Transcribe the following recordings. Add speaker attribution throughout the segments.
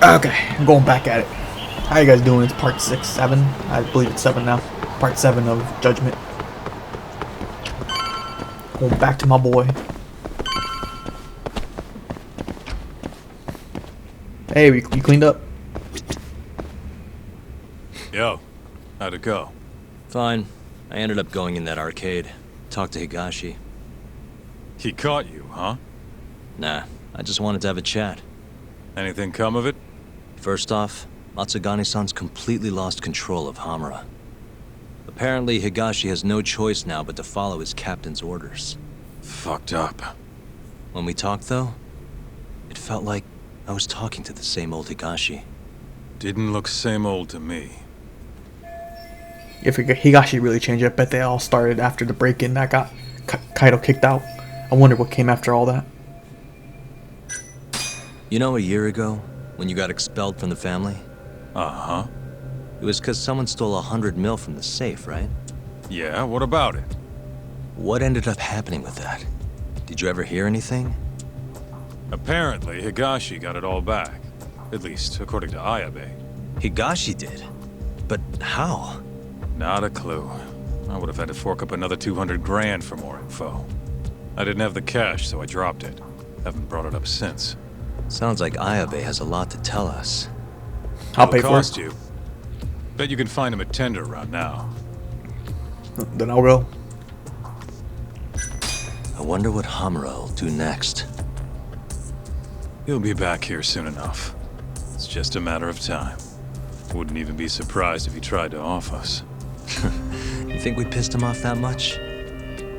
Speaker 1: Okay, I'm going back at it. How you guys doing? It's part 6, 7? I believe it's 7 now. Part 7 of Judgment. Going back to my boy. Hey, you cleaned up?
Speaker 2: Yo, how'd it go?
Speaker 3: Fine. I ended up going in that arcade. Talked to Higashi.
Speaker 2: He caught you, huh?
Speaker 3: Nah, I just wanted to have a chat.
Speaker 2: Anything come of it?
Speaker 3: First off, Matsugane-san's completely lost control of Hamura. Apparently, Higashi has no choice now but to follow his captain's orders.
Speaker 2: Fucked up.
Speaker 3: When we talked, though, it felt like I was talking to the same old Higashi.
Speaker 2: Didn't look same old to me.
Speaker 1: If Higashi really changed, I bet they all started after the break-in that got Kaido kicked out. I wonder what came after all that.
Speaker 3: You know, a year ago, when you got expelled from the family?
Speaker 2: Uh-huh.
Speaker 3: It was because someone stole 100 mil from the safe, right?
Speaker 2: Yeah, what about it?
Speaker 3: What ended up happening with that? Did you ever hear anything?
Speaker 2: Apparently, Higashi got it all back. At least, according to Ayabe.
Speaker 3: Higashi did? But how?
Speaker 2: Not a clue. I would have had to fork up another 200 grand for more info. I didn't have the cash, so I dropped it. Haven't brought it up since.
Speaker 3: Sounds like Ayabe has a lot to tell us.
Speaker 1: I'll pay
Speaker 2: It'll
Speaker 1: for
Speaker 2: cost
Speaker 1: it.
Speaker 2: you. Bet you can find him a tender around now.
Speaker 1: Then I'll go.
Speaker 3: I wonder what Hamura will do next.
Speaker 2: He'll be back here soon enough. It's just a matter of time. Wouldn't even be surprised if he tried to off us.
Speaker 3: You think we pissed him off that much?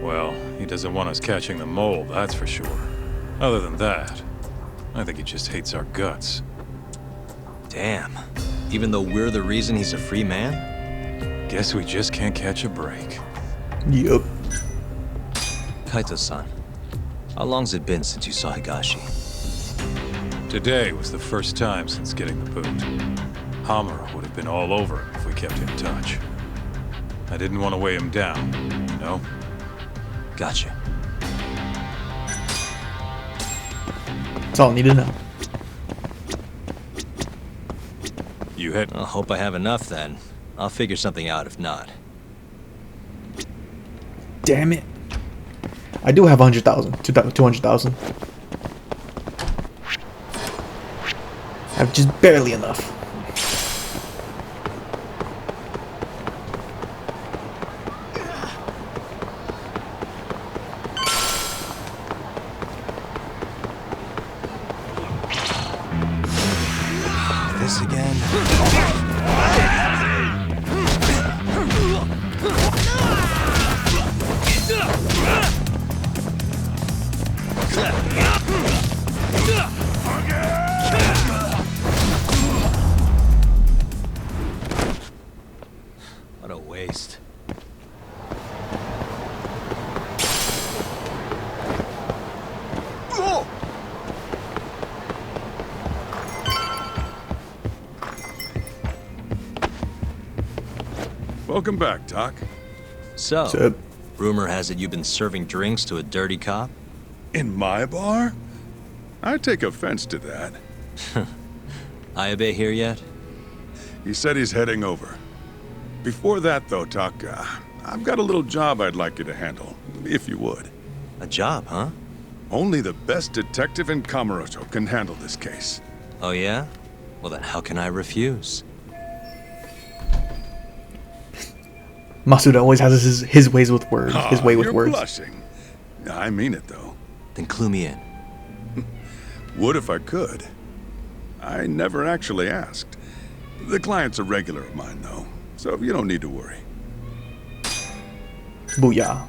Speaker 2: Well, he doesn't want us catching the mole, that's for sure. Other than that, I think he just hates our guts.
Speaker 3: Damn. Even though we're the reason he's a free man?
Speaker 2: Guess we just can't catch a break.
Speaker 1: Yup.
Speaker 3: Kaito-san, how long's it been since you saw Higashi?
Speaker 2: Today was the first time since getting the boot. Hamura would have been all over him if we kept in touch. I didn't want to weigh him down, you know?
Speaker 3: Gotcha.
Speaker 1: That's all I need to know.
Speaker 2: You had...
Speaker 3: I hope I have enough then. I'll figure something out if not.
Speaker 1: Damn it. I do have 100,000. 200,000. I have just barely enough.
Speaker 3: This again? What a waste.
Speaker 4: Welcome back, Doc.
Speaker 3: So,
Speaker 1: So,
Speaker 3: rumor has it you've been serving drinks to a dirty cop?
Speaker 4: In my bar? I take offense to that.
Speaker 3: Ayabe here yet?
Speaker 4: He said he's heading over. Before that, though, Doc, I've got a little job I'd like you to handle, if you would.
Speaker 3: A job, huh?
Speaker 4: Only the best detective in Kamurocho can handle this case.
Speaker 3: Oh yeah? Well then how can I refuse?
Speaker 1: Masuda always has his ways with words. His way with
Speaker 4: You're
Speaker 1: words.
Speaker 4: blushing. I mean it, though.
Speaker 3: Then clue me in.
Speaker 4: Would if I could. I never actually asked. The client's a regular of mine, though, so you don't need to worry.
Speaker 1: Booyah.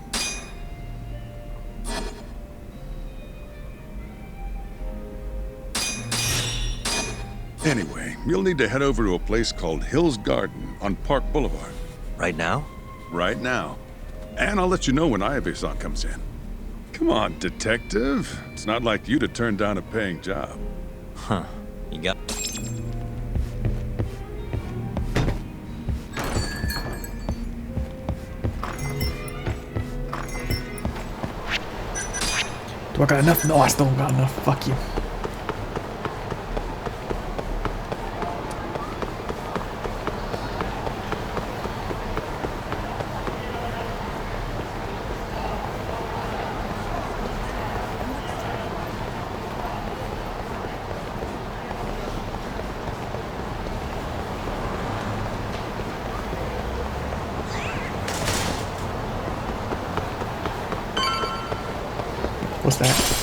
Speaker 4: Anyway, you'll need to head over to a place called Hills Garden on Park Boulevard.
Speaker 3: Right now?
Speaker 4: Right now. And I'll let you know when Ayabe-san comes in. Come on, detective. It's not like you to turn down a paying job.
Speaker 3: Huh. You got...
Speaker 1: Do I got enough? No, I still don't got enough. Fuck you. that.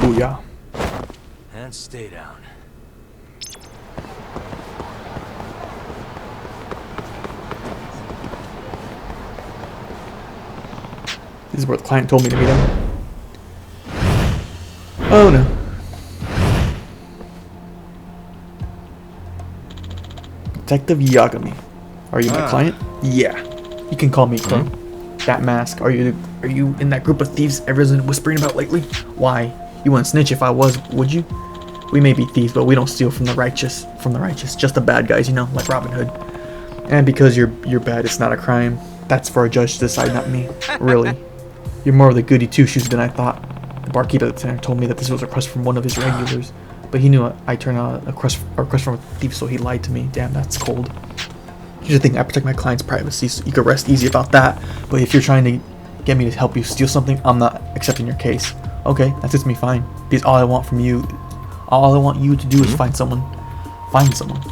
Speaker 1: Booyah.
Speaker 3: And stay down.
Speaker 1: This is where the client told me to meet him. Oh no. Detective Yagami. Are you my client? Yeah. You can call me Crow. That mask. Are you in that group of thieves everyone's been whispering about lately? Why? You wouldn't snitch if I was, would you? We may be thieves, but we don't steal from the righteous. Just the bad guys, you know, like Robin Hood. And because you're bad, it's not a crime. That's for a judge to decide, not me. Really. You're more of the goody two-shoes than I thought. The barkeep at the center told me that this was a request from one of his regulars, but he knew I turned out a request from a thief, so he lied to me. Damn, that's cold. Here's the thing, I protect my client's privacy, so you can rest easy about that. But if you're trying to get me to help you steal something, I'm not accepting your case. Okay, that fits me fine. Because all I want you to do is find someone. Find someone.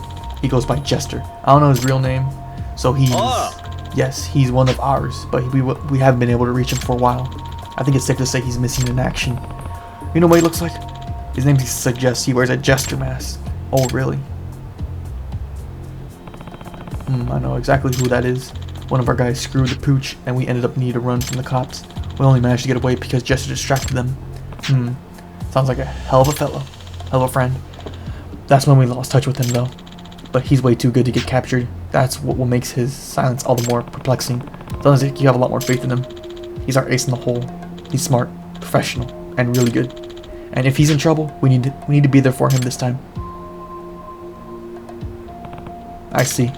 Speaker 1: He goes by Jester. I don't know his real name, so yes, he's one of ours, but we haven't been able to reach him for a while. I think it's safe to say he's missing in action. You know what he looks like? His name suggests he wears a Jester mask. Oh, really? I know exactly who that is. One of our guys screwed the pooch, and we ended up needing to run from the cops. We only managed to get away because Jester distracted them. Sounds like a hell of a fellow. Hell of a friend. That's when we lost touch with him, though. But he's way too good to get captured. That's what makes his silence all the more perplexing. Sounds like you have a lot more faith in him. He's our ace in the hole. He's smart, professional, and really good. And if he's in trouble, we need to be there for him this time. I see.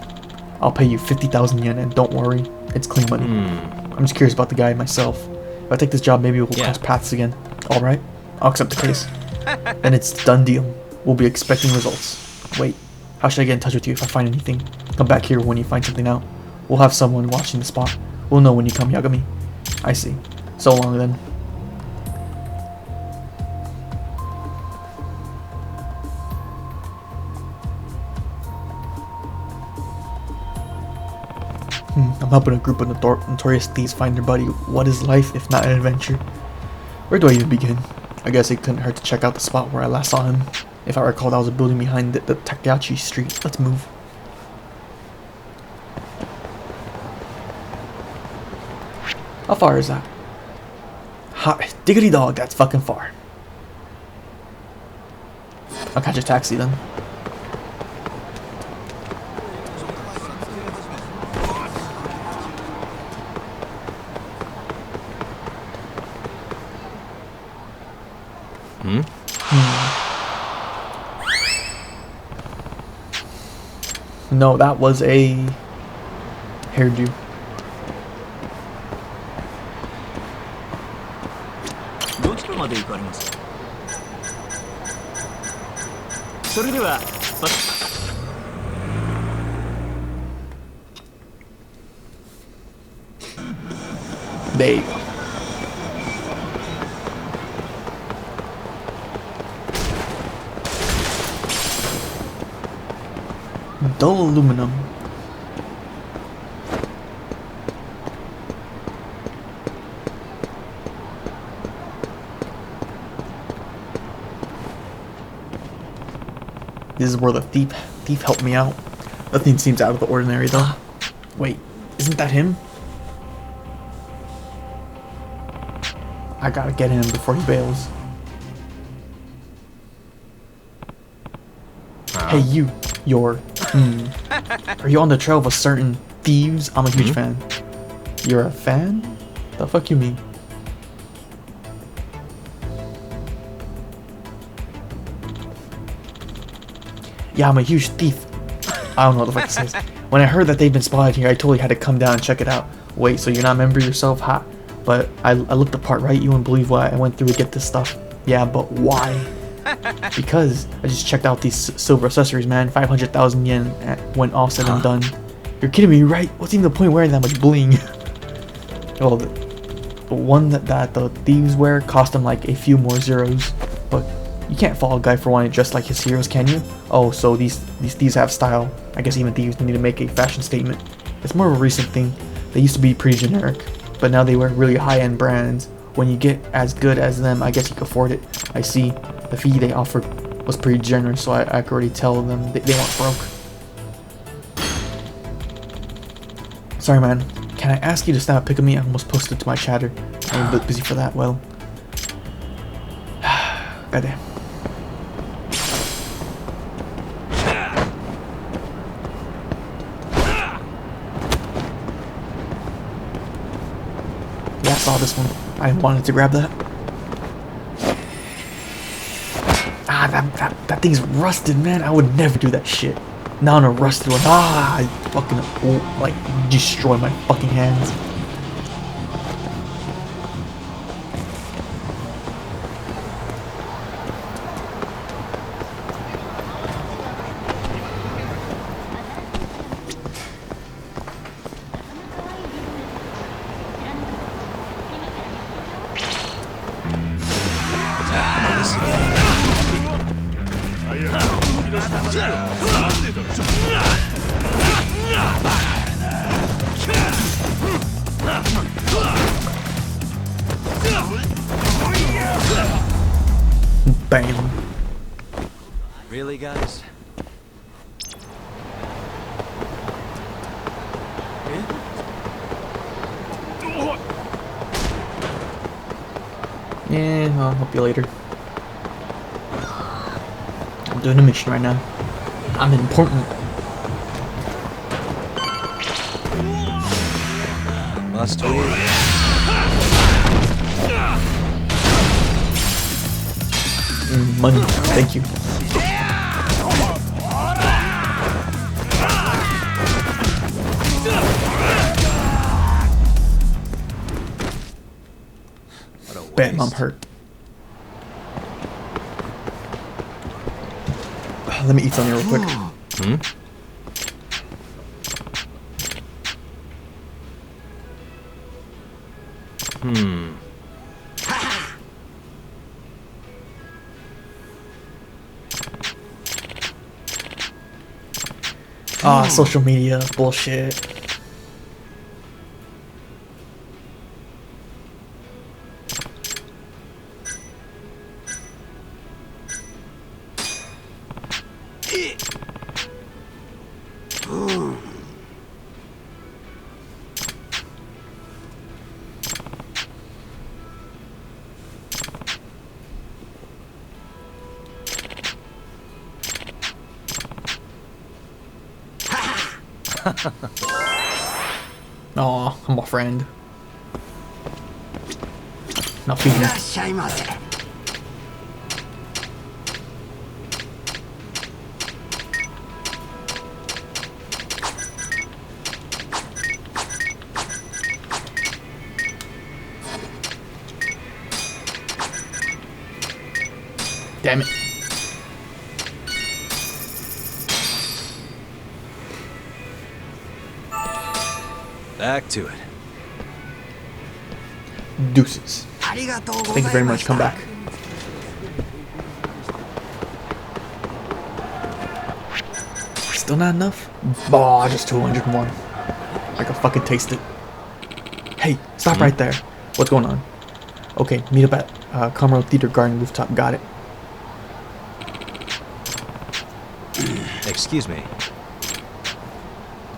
Speaker 1: I'll pay you 50,000 yen, and don't worry, it's clean money. I'm just curious about the guy myself. If I take this job, maybe we'll cross paths again. Alright, I'll accept the case. Then it's done deal. We'll be expecting results. Wait, how should I get in touch with you if I find anything? Come back here when you find something out. We'll have someone watching the spot. We'll know when you come, Yagami. I see. So long then. I'm helping a group of notorious thieves find their buddy. What is life if not an adventure? Where do I even begin? I guess it couldn't hurt to check out the spot where I last saw him. If I recall, that was a building behind the Takayachi Street. Let's move. How far is that? Hot diggity dog, that's fucking far. I'll catch a taxi then. No, that was a hairdo. There you go. Dull aluminum. This is where the thief helped me out. Nothing seems out of the ordinary though. Wait, isn't that him? I gotta get him before he bails. Hey you, are you on the trail of a certain thieves? I'm a huge fan. You're a fan? The fuck you mean? Yeah, I'm a huge thief. I don't know what the fuck it says. When I heard that they've been spotted here, I totally had to come down and check it out. Wait, so you're not a member yourself? Ha. But I looked the part, right? You wouldn't believe what I went through to get this stuff. Yeah, but why? Because I just checked out these silver accessories, man. 500,000 yen when all said and done. You're kidding me, right? What's even the point of wearing that much bling? Well, the one that the thieves wear cost them like a few more zeros, but you can't fault a guy for wanting to dress like his heroes, can you? Oh, so these thieves have style. I guess even thieves need to make a fashion statement. It's more of a recent thing. They used to be pretty generic, but now they wear really high-end brands. When you get as good as them, I guess you can afford it. I see. The fee they offered was pretty generous, so I could already tell them they weren't broke. Sorry, man. Can I ask you to snap a pic of me? I almost posted to my chatter. I'm a bit busy for that. Well, goddamn. Yeah, I saw this one. I wanted to grab that. Ah, that thing's rusted, man. I would never do that shit. Not on a rusted one. Ah, I fucking like destroy my fucking hands. Bam.
Speaker 3: Really, guys?
Speaker 1: Yeah, I'll help you later. I'm doing a mission right now. I'm important.
Speaker 3: Must we?
Speaker 1: Money. Thank you. Bam, I'm hurt. Let me eat something real quick. Ah, social media bullshit. Aw, I'm a friend. Now feed me. Damn it.
Speaker 3: Back to it.
Speaker 1: Deuces. Thank you very much. Come back. Still not enough? Oh, just 200 more. I can fucking taste it. Hey, stop right there. What's going on? Okay, meet up at Commonwealth Theater Garden rooftop. Got it.
Speaker 3: Excuse me.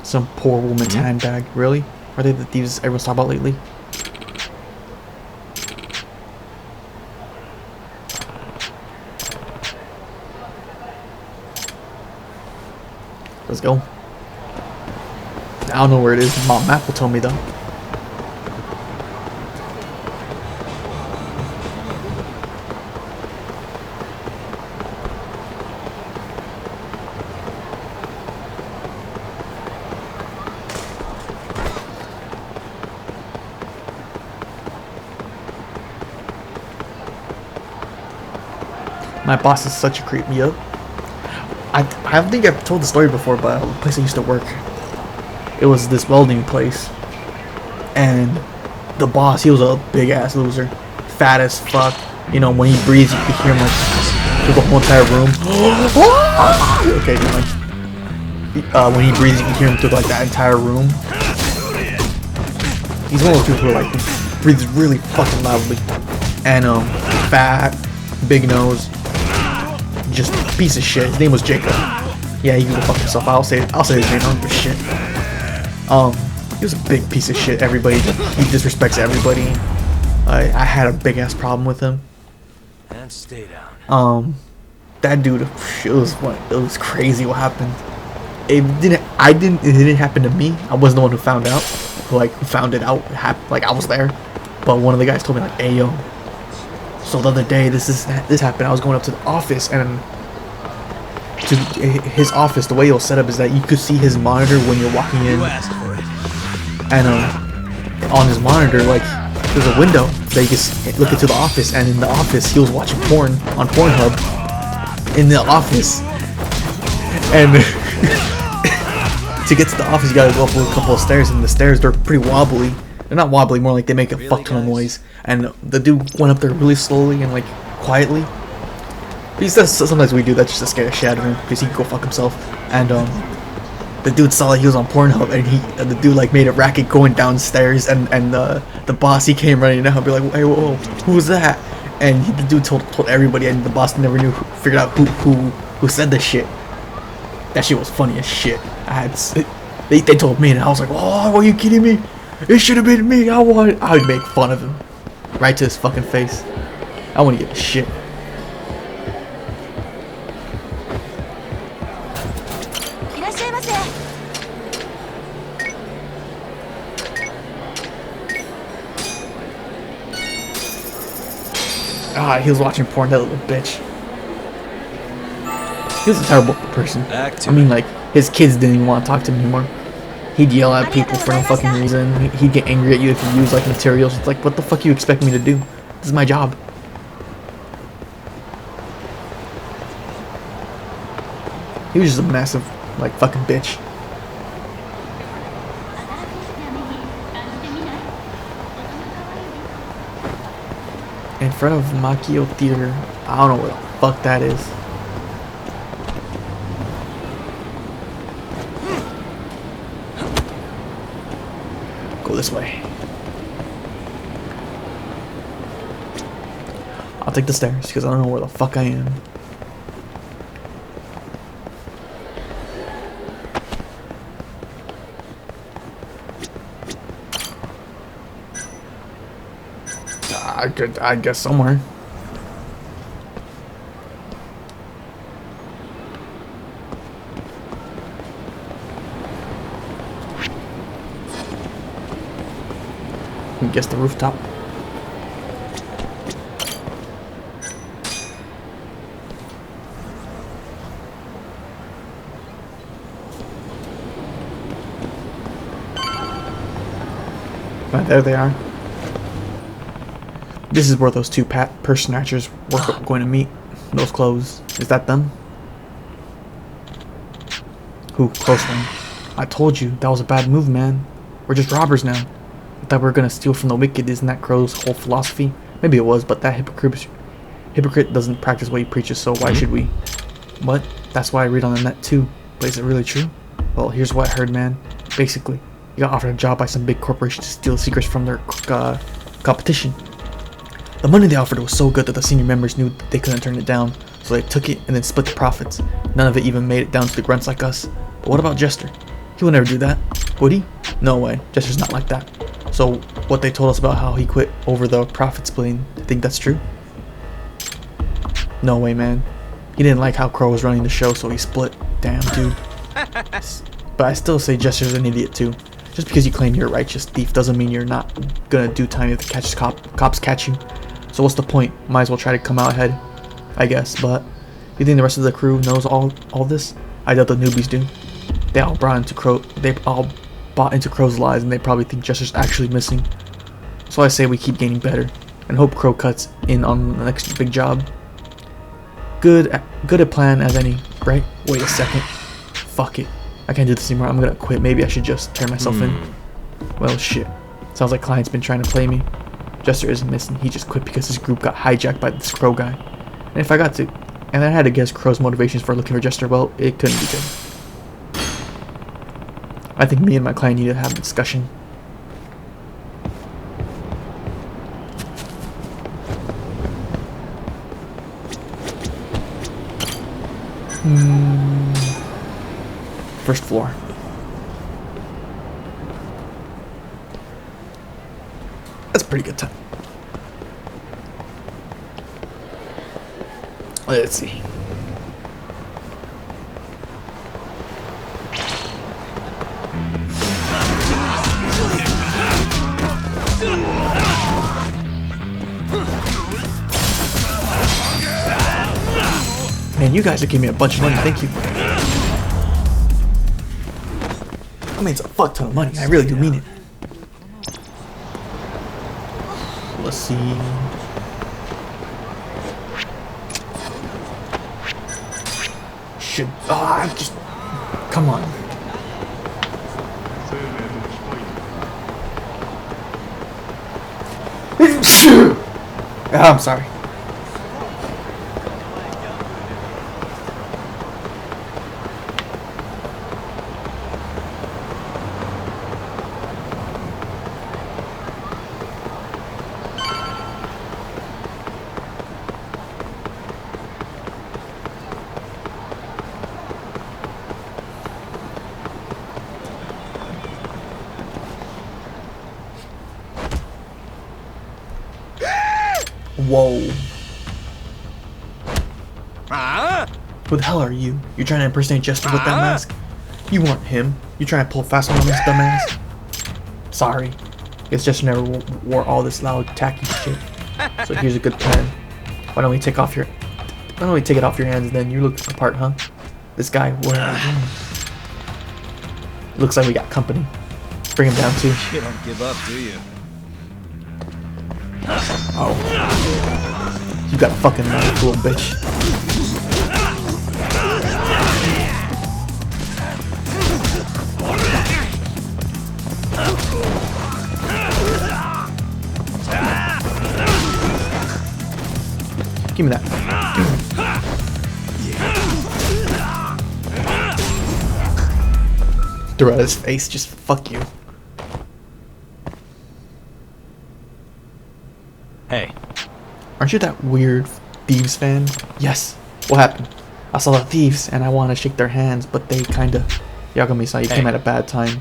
Speaker 1: Some poor woman's handbag. Really? Are they the thieves everyone's talking about lately? Let's go. I don't know where it is. My map will tell me though. My boss is such a creep. Yup. I don't think I've told the story before, but the place I used to work, It was this welding place, and the boss, he was a big ass loser, fat as fuck. You know, when he breathes, you can hear him like through the whole entire room. Okay, like when he breathes, you can hear him through like that entire room. He's one of those people who like breathes really fucking loudly, and fat, big nose, just piece of shit. His name was Jacob. Yeah, he can go fuck himself. I'll say his name. I don't give a shit. He was a big piece of shit. Everybody, he disrespects everybody. I had a big ass problem with him.
Speaker 3: And stay down.
Speaker 1: That dude, it was crazy what happened. It didn't happen to me. I wasn't the one who found out. Who found it out. Like I was there, but one of the guys told me like, "Hey yo, so the other day this happened. I was going up to the office, and to his office, the way it was set up is that you could see his monitor when you're walking in, and on his monitor, like there's a window that you can look into the office, and in the office he was watching porn on Pornhub in the office, and to get to the office you gotta go up a couple of stairs, and the stairs, they're pretty wobbly. They're not wobbly, more like they make a fuck ton of noise. And the dude went up there really slowly and like quietly. Because sometimes we do that just to scare the shit out of him, because he can go fuck himself. And the dude saw that he was on Pornhub, and the dude like made a racket going downstairs, and the boss, he came running down and be like, "Hey, whoa, who was that?" And the dude told everybody, and the boss never figured out who said this shit. That shit was funny as shit. They told me, and I was like, "Oh, are you kidding me? It should have been me. I would make fun of him right to his fucking face. I wouldn't give a shit." He was watching porn, that little bitch. He was a terrible person. I mean, like, his kids didn't even want to talk to him anymore. He'd yell at people for no fucking reason. He'd get angry at you if you use like materials. It's like, what the fuck you expect me to do? This is my job. He was just a massive, like, fucking bitch. In front of Makio Theater. I don't know what the fuck that is. Go this way. I'll take the stairs because I don't know where the fuck I am. I guess somewhere. I guess the rooftop. But there they are. This is where those two purse snatchers were going to meet. Those clothes. Is that them? Who? Closely. I told you, that was a bad move, man. We're just robbers now. I thought we were gonna steal from the wicked. Isn't that Crow's whole philosophy? Maybe it was, but that hypocrite doesn't practice what he preaches, so why should we? What? That's why I read on the net too. But is it really true? Well, here's what I heard, man. Basically, you got offered a job by some big corporation to steal secrets from their competition. The money they offered was so good that the senior members knew that they couldn't turn it down, so they took it and then split the profits. None of it even made it down to the grunts like us. But what about Jester? He would never do that. Would he? No way. Jester's not like that. So what they told us about how he quit over the profit splitting, do you think that's true? No way, man. He didn't like how Crow was running the show, so he split. Damn, dude. But I still say Jester's an idiot too. Just because you claim you're a righteous thief doesn't mean you're not gonna do time if the cops catch you. So what's the point? Might as well try to come out ahead, I guess. But you think the rest of the crew knows all this? I doubt the newbies do. They all bought into Crow's lies, and they probably think Jester's actually missing. So I say we keep getting better and hope Crow cuts in on the next big job. Good a plan as any, right? Wait a second. Fuck it. I can't do this anymore. I'm gonna quit. Maybe I should just turn myself in. Well, shit. Sounds like client's been trying to play me. Jester isn't missing. He just quit because his group got hijacked by this Crow guy. And if I got to... And I had to guess Crow's motivations for looking for Jester. Well, it couldn't be good. I think me and my client need to have a discussion. First floor. That's a pretty good time. Let's see. Man, you guys are giving me a bunch of money. Thank you. I mean, it's a fuck ton of money. I really do mean it. Let's see. Should I just come on? I'm sorry. Whoa. Who the hell are you? You're trying to impersonate Jester with that mask? You weren't him. You trying to pull fast one on this dumbass? Sorry. Guess Jester never wore all this loud, tacky shit. So here's a good plan. Why don't we take it off your hands then? You look the part, huh? This guy, what are you doing? Looks like we got company. Bring him down too.
Speaker 3: You don't give up, do you?
Speaker 1: Oh. You got a fucking knife, little bitch. Give me that. Throw it at his face, just fuck you.
Speaker 3: Hey.
Speaker 1: Aren't you that weird Thieves fan? Yes. What happened? I saw the Thieves and I want to shake their hands, but they kinda... Yagami-san, you came at a bad time.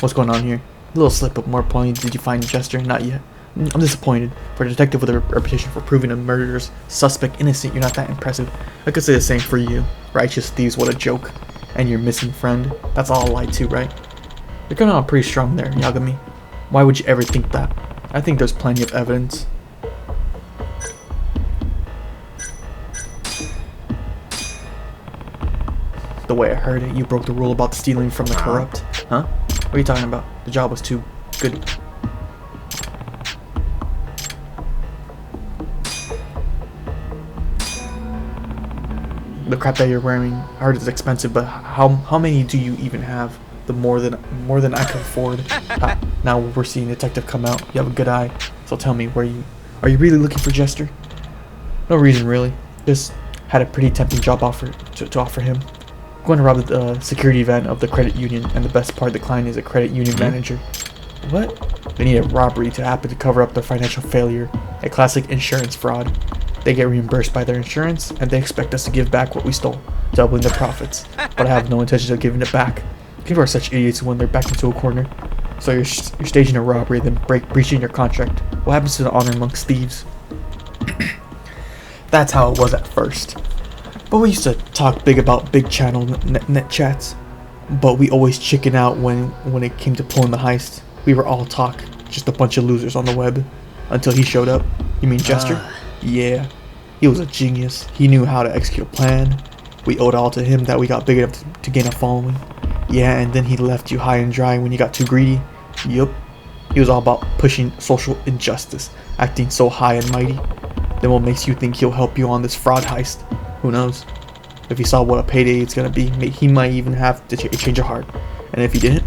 Speaker 1: What's going on here? A little slip up, more points. Did you find Jester? Not yet. I'm disappointed. For a detective with a reputation for proving a murderer's suspect innocent, you're not that impressive. I could say the same for you. Righteous Thieves, what a joke. And your missing friend. That's all a lie too, right? You're coming on pretty strong there, Yagami. Why would you ever think that? I think there's plenty of evidence. The way I heard it, you broke the rule about stealing from the corrupt. Huh? What are you talking about? The job was too good. The crap that you're wearing, I heard it's expensive, but how many do you even have? The more than I can afford. Now we're seeing a detective come out. You have a good eye, so tell me, are you really looking for Jester? No reason really. Just had a pretty tempting job offer to offer him. Going to rob the security van of the credit union, and the best part, the client is a credit union manager. What? They need a robbery to happen to cover up their financial failure, a classic insurance fraud. They get reimbursed by their insurance, and they expect us to give back what we stole, doubling the profits. But I have no intention of giving it back. People are such idiots when they're backed into a corner. So you're staging a robbery, then breaching your contract. What happens to the honor amongst thieves? That's how it was at first. But we used to talk big about big channel net chats. But we always chicken out when it came to pulling the heist. We were all talk, just a bunch of losers on the web. Until he showed up. You mean Jester? Yeah. He was a genius. He knew how to execute a plan. We owed all to him that we got big enough to gain a following. Yeah, and then he left you high and dry when you got too greedy. Yup. He was all about pushing social injustice, acting so high and mighty. Then what makes you think he'll help you on this fraud heist? Who knows? If he saw what a payday it's gonna be, he might even have to change of heart. And if he didn't,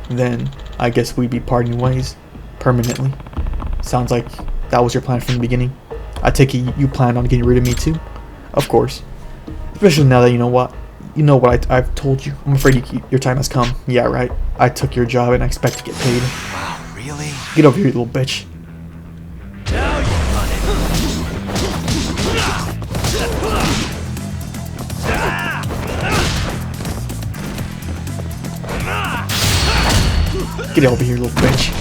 Speaker 1: then I guess we'd be parting ways permanently. Sounds like that was your plan from the beginning. I take it you planned on getting rid of me too? Of course. Especially now that you know what I've told you. I'm afraid your time has come. Yeah, right. I took your job and I expect to get paid.
Speaker 3: Wow, really?
Speaker 1: Get over here, you little bitch.
Speaker 3: Now you run it.
Speaker 1: Get over here, little bitch.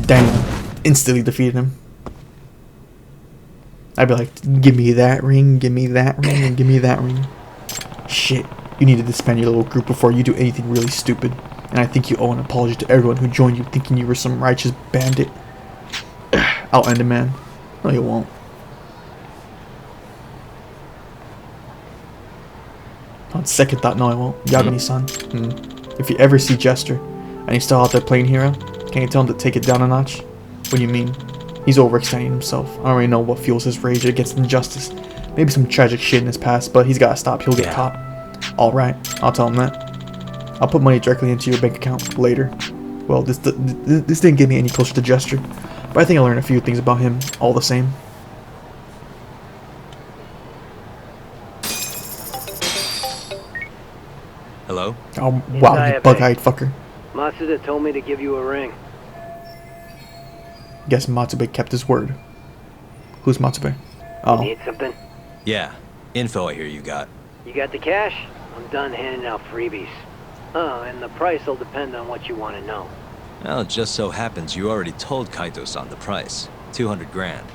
Speaker 1: Damn. Instantly defeated him. I'd be like, give me that ring, give me that ring, and give me that ring. Shit. You need to disband your little group before you do anything really stupid. And I think you owe an apology to everyone who joined you thinking you were some righteous bandit. I'll end it, man. No, you won't. On second thought, no, I won't. Yagami-san. If you ever see Jester, and he's still out there playing hero, can you tell him to take it down a notch? What do you mean? He's overextending himself. I don't really know what fuels his rage against injustice. Maybe some tragic shit in his past, but he's gotta stop. He'll get caught. Alright, I'll tell him that. I'll put money directly into your bank account later. Well, this didn't get me any closer to Jester, but I think I learned a few things about him all the same.
Speaker 3: Hello?
Speaker 1: Oh, wow, you bug-eyed fucker.
Speaker 5: Matsuda told me to give you a ring.
Speaker 1: Guess Matsube kept his word. Who's Matsube?
Speaker 5: You
Speaker 1: Oh,
Speaker 5: need something?
Speaker 3: Yeah. Info I hear you got.
Speaker 5: You got the cash? I'm done handing out freebies. Oh, and the price will depend on what you want to know.
Speaker 3: Well, it just so happens you already told Kaito-san the price. 200 grand.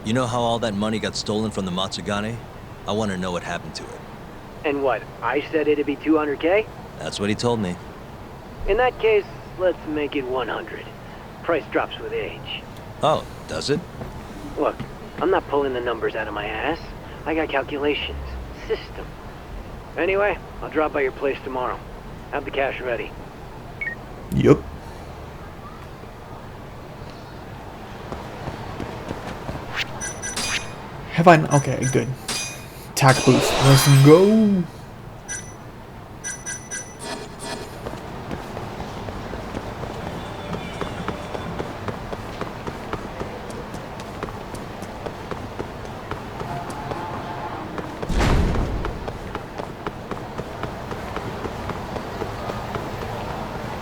Speaker 3: You know how all that money got stolen from the Matsugane? I want to know what happened to it.
Speaker 5: And what, I said it'd be 200K?
Speaker 3: That's what he told me.
Speaker 5: In that case, let's make it 100. Price drops with age.
Speaker 3: Oh, does it?
Speaker 5: Look, I'm not pulling the numbers out of my ass. I got calculations. System. Anyway, I'll drop by your place tomorrow. Have the cash ready.
Speaker 1: yup. Have I? Okay, good. Attack boost. Let's go.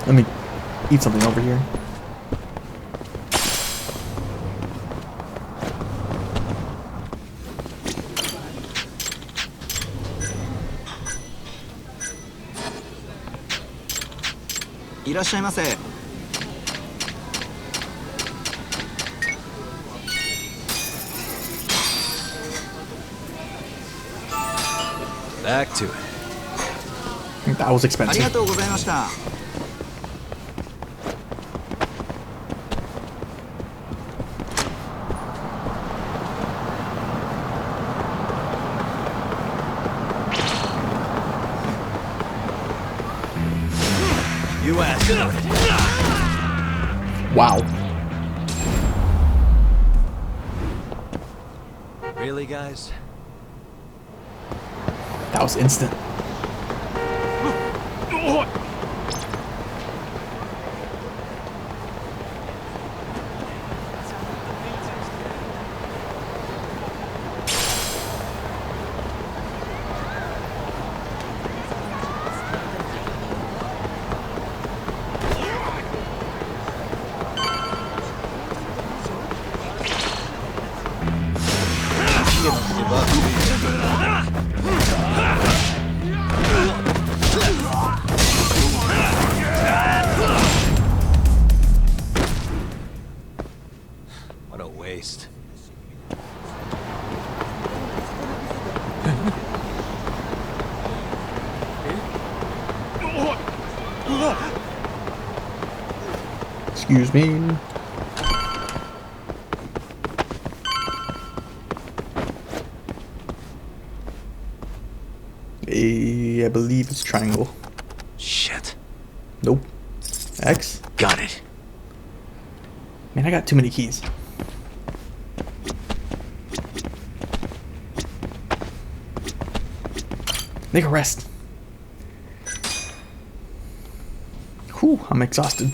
Speaker 1: Let me eat something over here.
Speaker 3: Back to it.
Speaker 1: That was expensive.
Speaker 3: You asked for it.
Speaker 1: Wow.
Speaker 3: Really, guys?
Speaker 1: That was instant.
Speaker 3: What a waste.
Speaker 1: Excuse me. I believe it's triangle.
Speaker 3: Shit.
Speaker 1: Nope. X?
Speaker 3: Got it.
Speaker 1: Man, I got too many keys. Make a rest. Whew, I'm exhausted.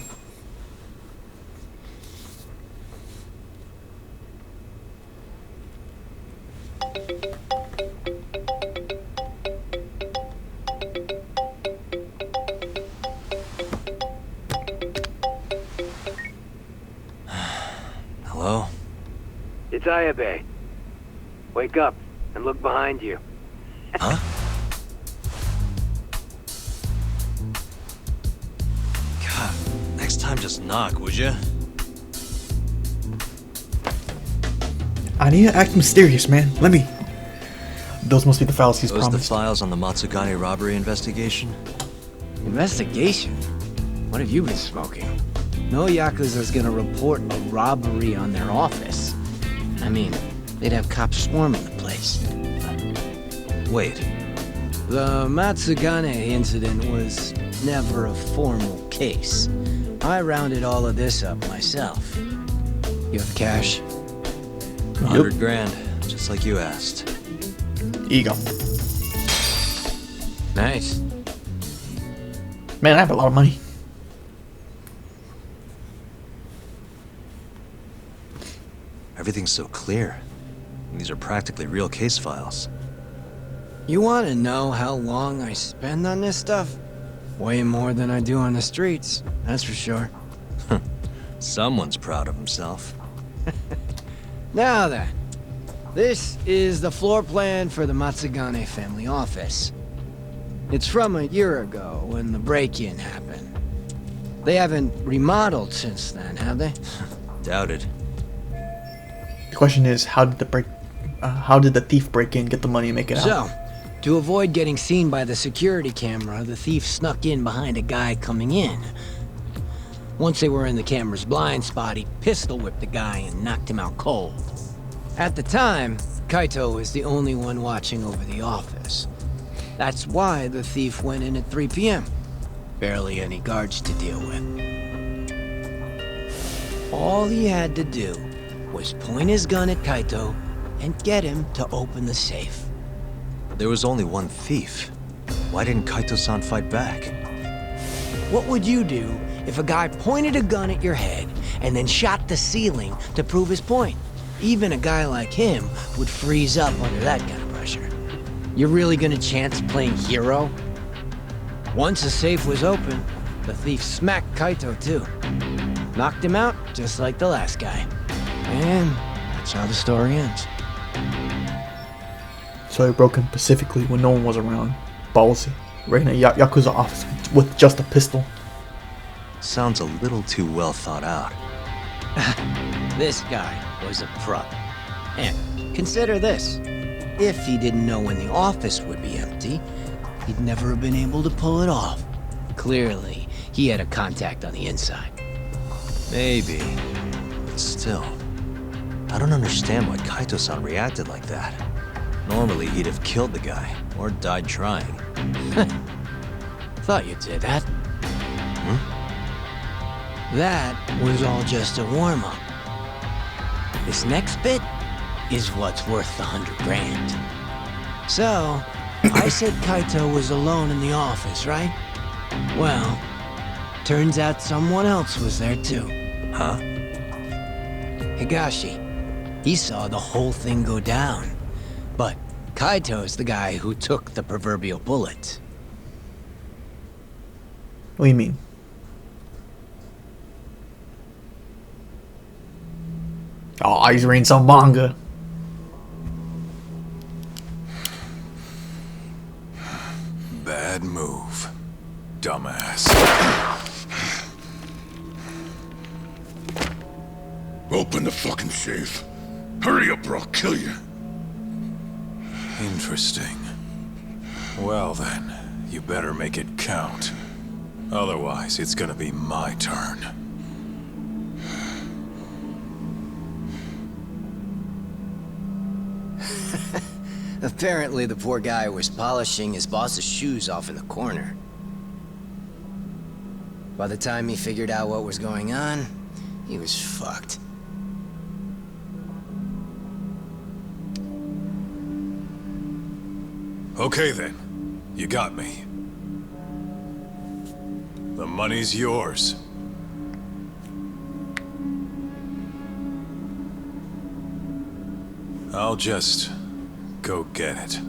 Speaker 3: Hello?
Speaker 5: It's Ayabe. Wake up and look behind you.
Speaker 3: Huh? God, next time just knock, would you?
Speaker 1: I need to act mysterious, man. Let me. Those must be the files he's
Speaker 3: Those the
Speaker 1: promised.
Speaker 3: files on the Matsugane robbery investigation?
Speaker 6: Investigation? What have you been smoking? No Yakuza's gonna report a robbery on their office. I mean, they'd have cops swarming the place.
Speaker 3: Wait,
Speaker 6: The Matsugane incident was never a formal case. I rounded all of this up myself. You have cash?
Speaker 3: 100 grand, just like you asked.
Speaker 1: Here you go.
Speaker 6: Nice.
Speaker 1: Man, I have a lot of money.
Speaker 3: Everything's so clear. These are practically real case files.
Speaker 6: You want to know how long I spend on this stuff? Way more than I do on the streets, that's for sure.
Speaker 3: Someone's proud of himself.
Speaker 6: Now then, this is the floor plan for the Matsugane family office. It's from a year ago when the break-in happened. They haven't remodeled since then, have they?
Speaker 3: Doubted.
Speaker 1: The question is, how did the thief break in, get the money, and make it out?
Speaker 6: So, to avoid getting seen by the security camera, the thief snuck in behind a guy coming in. Once they were in the camera's blind spot, he pistol whipped the guy and knocked him out cold. At the time, Kaito was the only one watching over the office. That's why the thief went in at 3 p.m. Barely any guards to deal with. All he had to do was point his gun at Kaito and get him to open the safe.
Speaker 3: There was only one thief. Why didn't Kaito-san fight back?
Speaker 6: What would you do if a guy pointed a gun at your head and then shot the ceiling to prove his point? Even a guy like him would freeze up under that kind of pressure. You're really gonna chance playing hero? Once the safe was open, the thief smacked Kaito too. Knocked him out just like the last guy. And that's how the story ends.
Speaker 1: So he broke in specifically when no one was around. Ballsy. Right in a Yakuza office with just a pistol.
Speaker 3: Sounds a little too well thought out.
Speaker 6: This guy was a pro. And consider this. If he didn't know when the office would be empty, he'd never have been able to pull it off. Clearly, he had a contact on the inside.
Speaker 3: Maybe. But still. I don't understand why Kaito-san reacted like that. Normally, he'd have killed the guy, or died trying.
Speaker 6: Thought you'd say that. That was all just a warm-up. This next bit is what's worth the 100 grand. So, I said Kaito was alone in the office, right? Well, turns out someone else was there too.
Speaker 3: Huh?
Speaker 6: Higashi. He saw the whole thing go down. But Kaito's the guy who took the proverbial bullet.
Speaker 1: What do you mean? Oh, he's reading some manga.
Speaker 2: Bad move. Dumbass.
Speaker 4: Open the fucking safe. Hurry up or I'll kill you.
Speaker 2: Interesting. Well then, you better make it count. Otherwise, it's gonna be my turn.
Speaker 6: Apparently the poor guy was polishing his boss's shoes off in the corner. By the time he figured out what was going on, he was fucked.
Speaker 2: Okay then. You got me. The money's yours. I'll just go get it.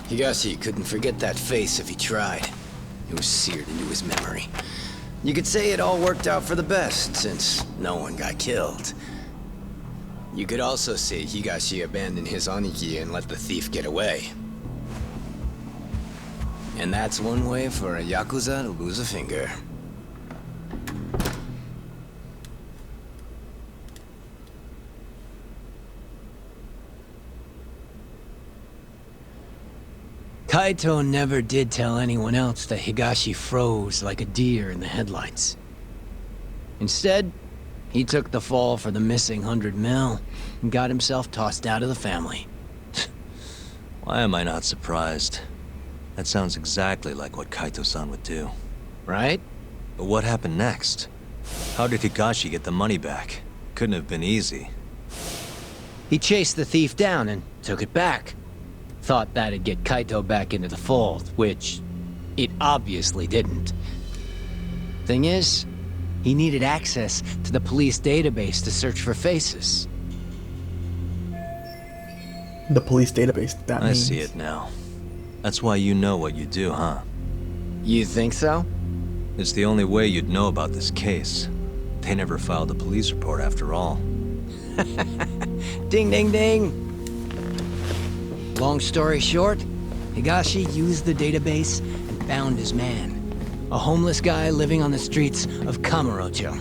Speaker 6: Higashi couldn't forget that face if he tried. It was seared into his memory. You could say it all worked out for the best, since no one got killed. You could also say Higashi abandoned his Aniki and let the thief get away. And that's one way for a Yakuza to lose a finger. Kaito never did tell anyone else that Higashi froze like a deer in the headlights. Instead, he took the fall for the missing 100 mil and got himself tossed out of the family.
Speaker 3: Why am I not surprised? That sounds exactly like what Kaito-san would do.
Speaker 6: Right?
Speaker 3: But what happened next? How did Higashi get the money back? Couldn't have been easy.
Speaker 6: He chased the thief down and took it back. Thought that'd get Kaito back into the fold, which it obviously didn't. Thing is, he needed access to the police database to search for faces.
Speaker 1: The police database, that
Speaker 3: I
Speaker 1: means...
Speaker 3: see it now. That's why you know what you do, huh?
Speaker 6: You think so?
Speaker 3: It's the only way you'd know about this case. They never filed a police report after all.
Speaker 6: Ding, ding, ding! Long story short, Higashi used the database and found his man. A homeless guy living on the streets of Kamurocho.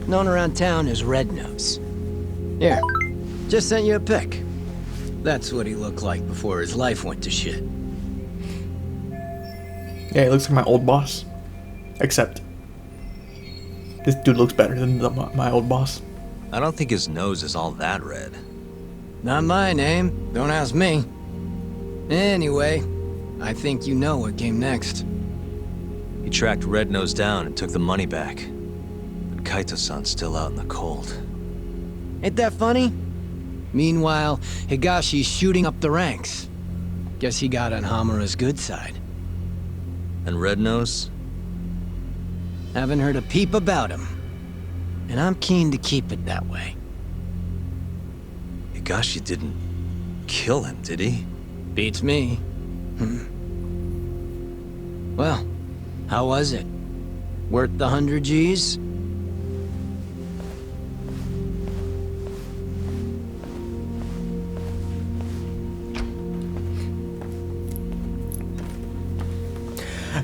Speaker 6: Known around town as Red Nose. Here, just sent you a pic. That's what he looked like before his life went to shit.
Speaker 1: Yeah, he looks like my old boss. Except, this dude looks better than my old boss.
Speaker 3: I don't think his nose is all that red.
Speaker 6: Not my name. Don't ask me. Anyway, I think you know what came next.
Speaker 3: He tracked Red Nose down and took the money back. But Kaito-san's still out in the cold.
Speaker 6: Ain't that funny? Meanwhile, Higashi's shooting up the ranks. Guess he got on Hamura's good side.
Speaker 3: And Red Nose?
Speaker 6: Haven't heard a peep about him. And I'm keen to keep it that way.
Speaker 3: Higashi didn't kill him, did he?
Speaker 6: Beats me. Well, how was it? Worth the 100 G's?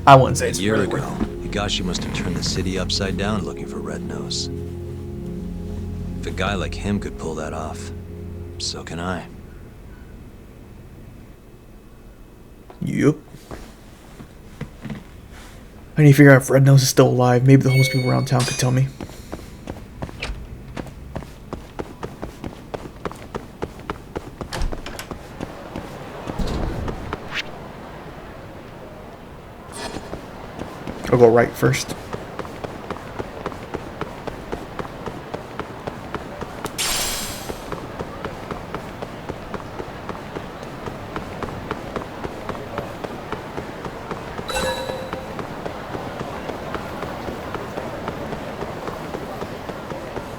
Speaker 1: I wouldn't say it's
Speaker 3: A year
Speaker 1: really
Speaker 3: ago,
Speaker 1: worth it.
Speaker 3: Higashi must have turned the city upside down looking for Red Nose. If a guy like him could pull that off, so can I.
Speaker 1: Yup. I need to figure out if Red Nose is still alive. Maybe the homeless people around town could tell me. I'll go right first.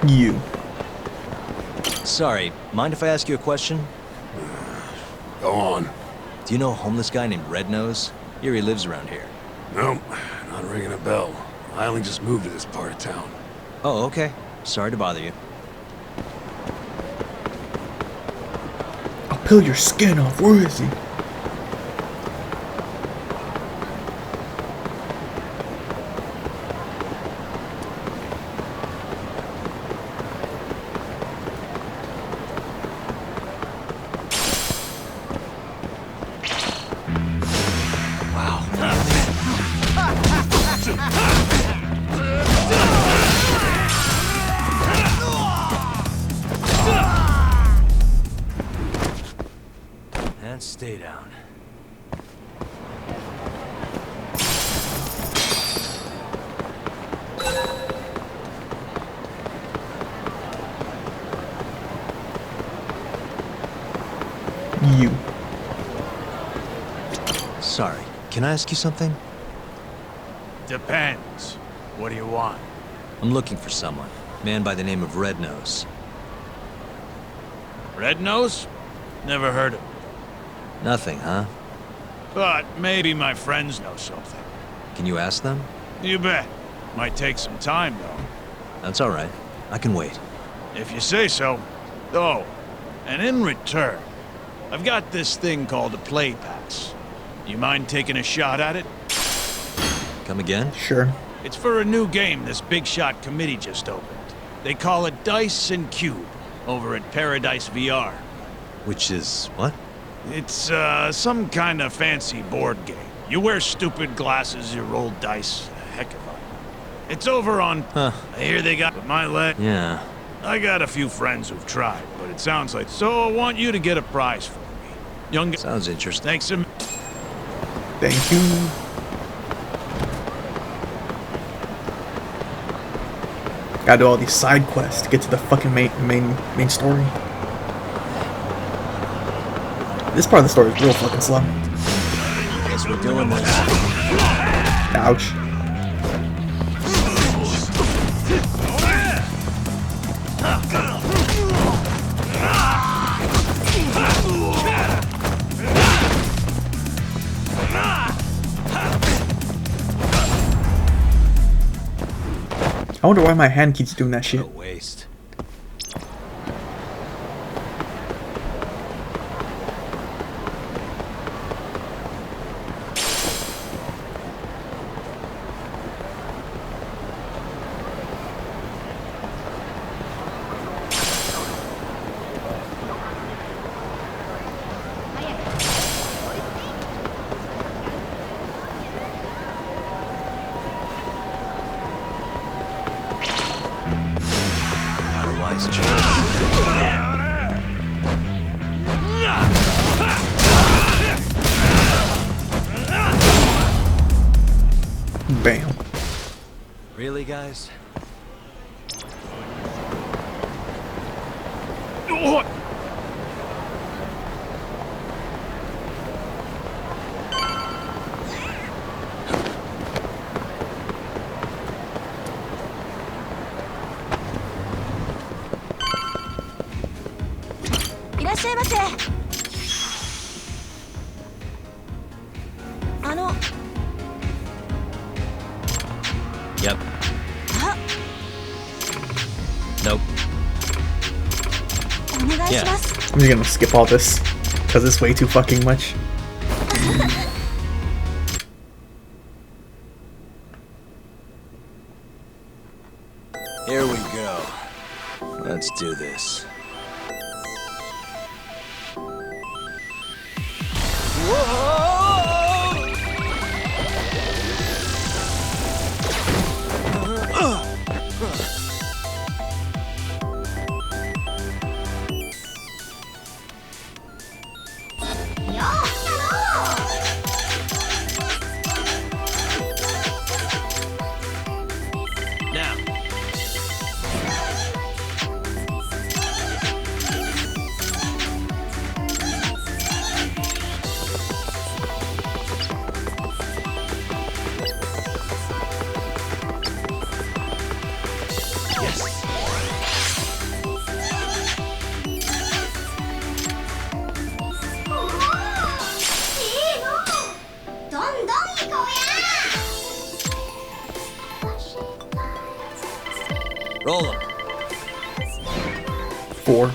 Speaker 1: You.
Speaker 3: Sorry, mind if I ask you a question?
Speaker 4: Go on.
Speaker 3: Do you know a homeless guy named Red Nose? Here he lives around here.
Speaker 4: Nope, not ringing a bell. I only just moved to this part of town.
Speaker 3: Oh, okay. Sorry to bother you.
Speaker 1: I'll peel your skin off. Where is he? You.
Speaker 3: Sorry, can I ask you something?
Speaker 7: Depends. What do you want?
Speaker 3: I'm looking for someone. Man by the name of Red Nose.
Speaker 7: Red Nose? Never heard of him.
Speaker 3: Nothing, huh?
Speaker 7: But maybe my friends know something.
Speaker 3: Can you ask them?
Speaker 7: You bet. Might take some time, though.
Speaker 3: That's all right. I can wait.
Speaker 7: If you say so. Oh, and in return, I've got this thing called a play pass. You mind taking a shot at it?
Speaker 3: Come again?
Speaker 1: Sure.
Speaker 7: It's for a new game this big shot committee just opened. They call it Dice and Cube over at Paradise VR.
Speaker 3: Which is what?
Speaker 7: It's some kind of fancy board game. You wear stupid glasses, you roll dice. Heck of a. It's over on.
Speaker 3: Huh.
Speaker 7: I hear they got my leg.
Speaker 3: Yeah.
Speaker 7: I got a few friends who've tried, but it sounds like. So I want you to get a prize for me. Young.
Speaker 3: Sounds interesting.
Speaker 7: Thanks a.
Speaker 1: Thank you. Gotta do all these side quests to get to the fucking main story. This part of the story is real fucking slow.
Speaker 3: Guess we're doing this.
Speaker 1: Ouch. I wonder why my hand keeps doing that shit.
Speaker 3: What a waste. Not a wise choice.
Speaker 1: Bam.
Speaker 3: Really, guys? Yep. Nope. Yeah.
Speaker 1: I'm just gonna skip all this because it's way too fucking much.
Speaker 3: Here we go. Let's do this. Now. Roll them.
Speaker 1: 4.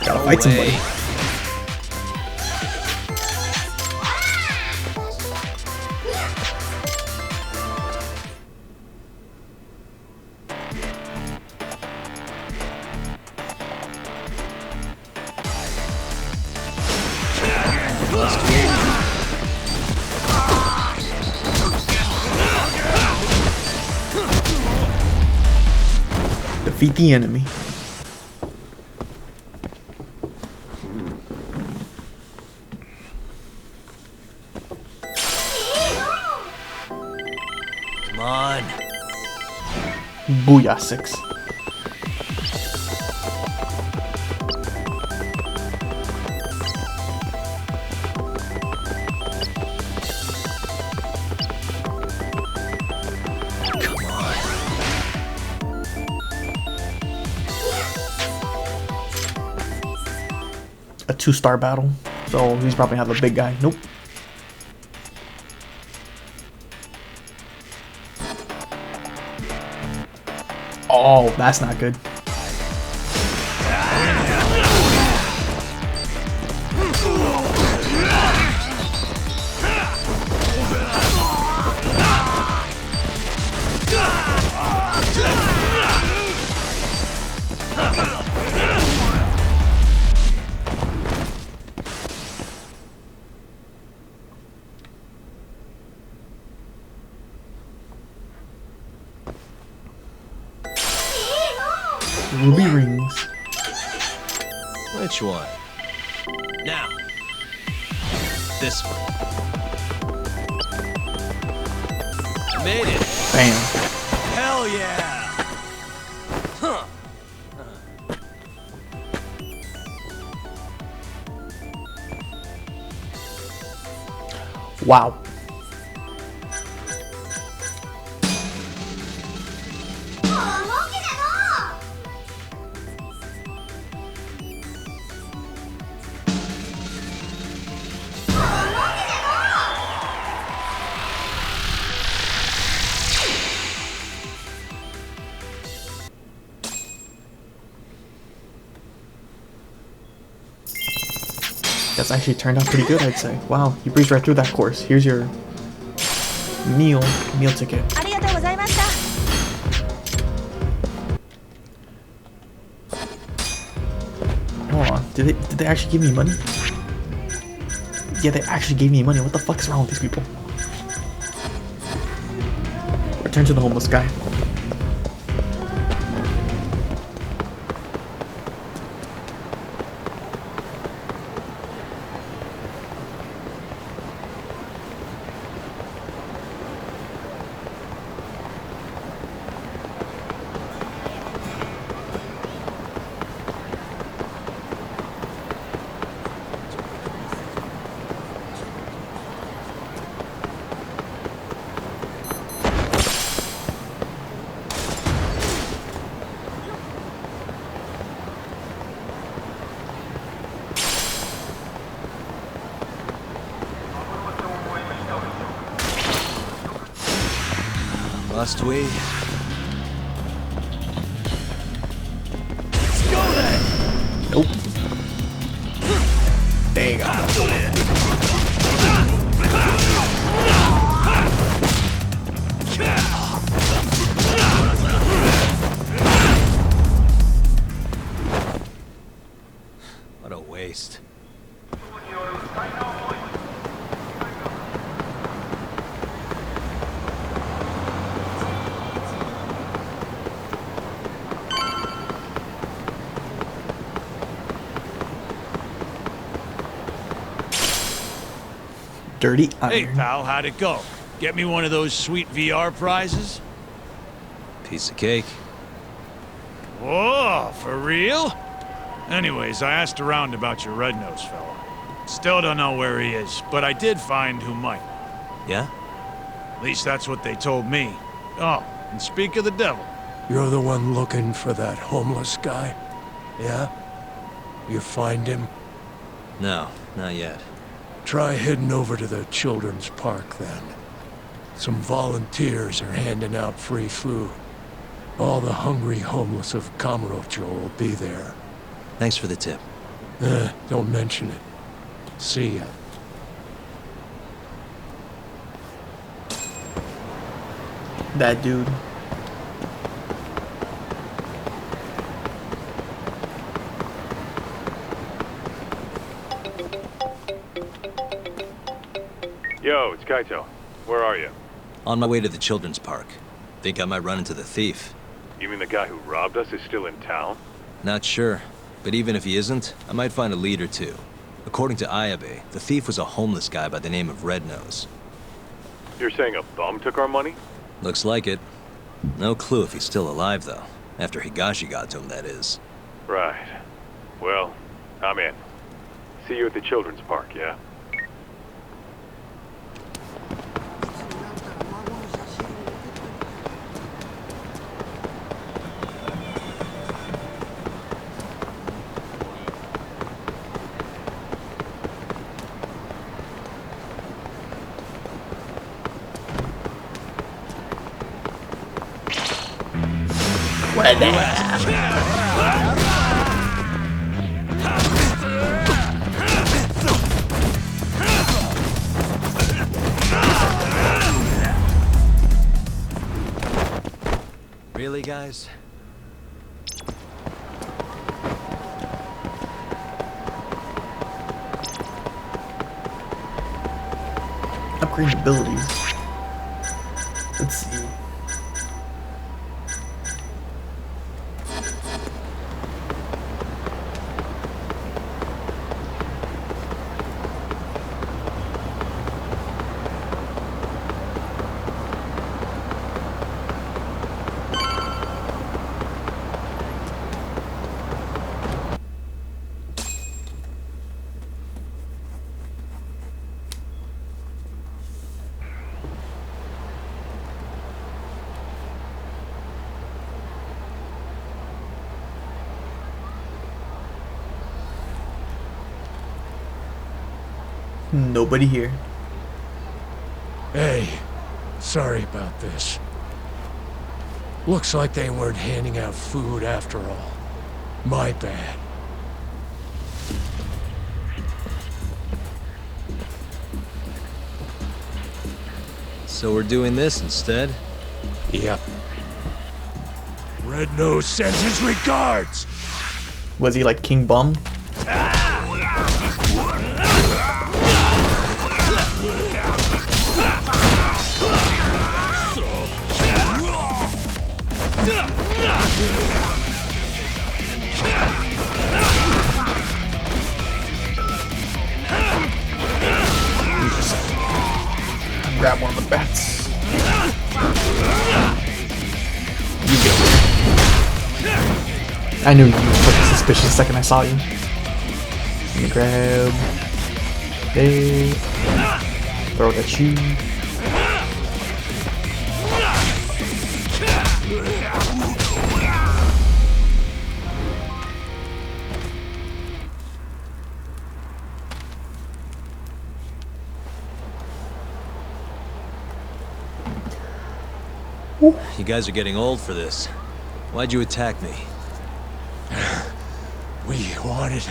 Speaker 1: Gotta fight somebody. Defeat the enemy.
Speaker 6: on.
Speaker 1: Booyah, 6.
Speaker 6: Come on.
Speaker 1: A 2-star battle. So he's probably have a big guy. Nope. Oh, that's not good. Ruby rings.
Speaker 3: Which one? Now. This one. Made it.
Speaker 1: Bam.
Speaker 3: Hell yeah. Huh.
Speaker 1: Wow. That's actually turned out pretty good, I'd say. Wow, you breezed right through that course. Here's your meal ticket. Hold on, did they actually give me money? Yeah, they actually gave me money. What the fuck is wrong with these people? Return to the homeless guy.
Speaker 3: Must we?
Speaker 7: Let's go then!
Speaker 1: Nope. There you go.
Speaker 3: What a waste.
Speaker 1: Dirty iron.
Speaker 7: Hey, pal, how'd it go? Get me one of those sweet VR prizes?
Speaker 3: Piece of cake.
Speaker 7: Whoa, for real? Anyways, I asked around about your red-nosed fella. Still don't know where he is, but I did find who might.
Speaker 3: Yeah?
Speaker 7: At least that's what they told me. Oh, and speak of the devil.
Speaker 8: You're the one looking for that homeless guy? Yeah? You find him?
Speaker 3: No, not yet.
Speaker 8: Try heading over to the children's park then. Some volunteers are handing out free food. All the hungry homeless of Kamurocho will be there.
Speaker 3: Thanks for the tip.
Speaker 8: Don't mention it. See ya.
Speaker 1: That dude.
Speaker 2: Yo, it's Kaito. Where are you?
Speaker 3: On my way to the children's park. Think I might run into the thief.
Speaker 2: You mean the guy who robbed us is still in town?
Speaker 3: Not sure. But even if he isn't, I might find a lead or two. According to Ayabe, the thief was a homeless guy by the name of Red Nose.
Speaker 2: You're saying a bum took our money?
Speaker 3: Looks like it. No clue if he's still alive, though. After Higashi got to him, that is.
Speaker 9: Right. Well, I'm in. See you at the children's park, yeah?
Speaker 3: Really, guys?
Speaker 1: Upgrade abilities. Let's see. Nobody here.
Speaker 8: Hey, sorry about this. Looks like they weren't handing out food after all. My bad.
Speaker 3: So we're doing this instead?
Speaker 8: Yep. Red Nose sends his regards!
Speaker 1: Was he like King Bum? Grab one of the bats. You get it. I knew you were fucking suspicious the second I saw you. Let me grab. They throw it at you.
Speaker 3: You guys are getting old for this. Why'd you attack me?
Speaker 8: We wanted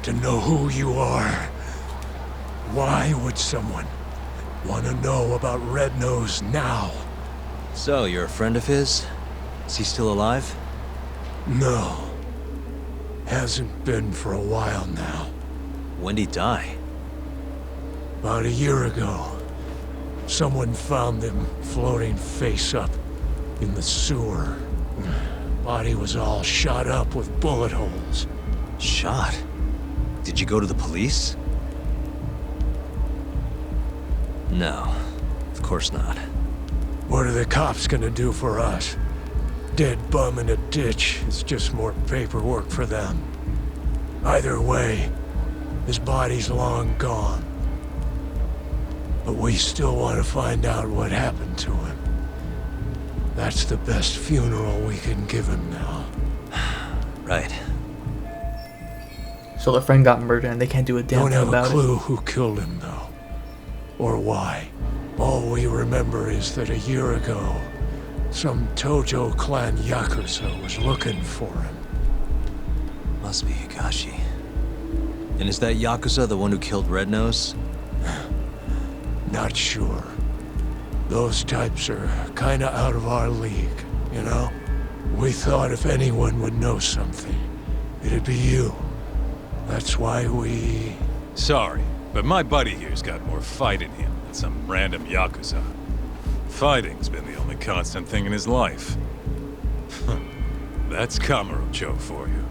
Speaker 8: to know who you are. Why would someone want to know about Red Nose now?
Speaker 3: So, you're a friend of his? Is he still alive?
Speaker 8: No. Hasn't been for a while now.
Speaker 3: When'd he die?
Speaker 8: About a year ago. Someone found him floating face up in the sewer. Body was all shot up with bullet holes.
Speaker 3: Shot? Did you go to the police? No, of course not.
Speaker 8: What are the cops gonna do for us? Dead bum in a ditch is just more paperwork for them. Either way, his body's long gone. But we still want to find out what happened to him. That's the best funeral we can give him now.
Speaker 3: Right.
Speaker 1: So their friend got murdered and they can't do a damn
Speaker 8: Don't
Speaker 1: thing
Speaker 8: have a
Speaker 1: about
Speaker 8: clue who killed him, though. Or why. All we remember is that a year ago, some Tojo clan Yakuza was looking for him.
Speaker 3: Must be Higashi. And is that Yakuza the one who killed Red Nose?
Speaker 8: Not sure. Those types are kinda out of our league, you know? We thought if anyone would know something, it'd be you. That's why we...
Speaker 2: Sorry, but my buddy here's got more fight in him than some random Yakuza. Fighting's been the only constant thing in his life. That's Kamurocho for you.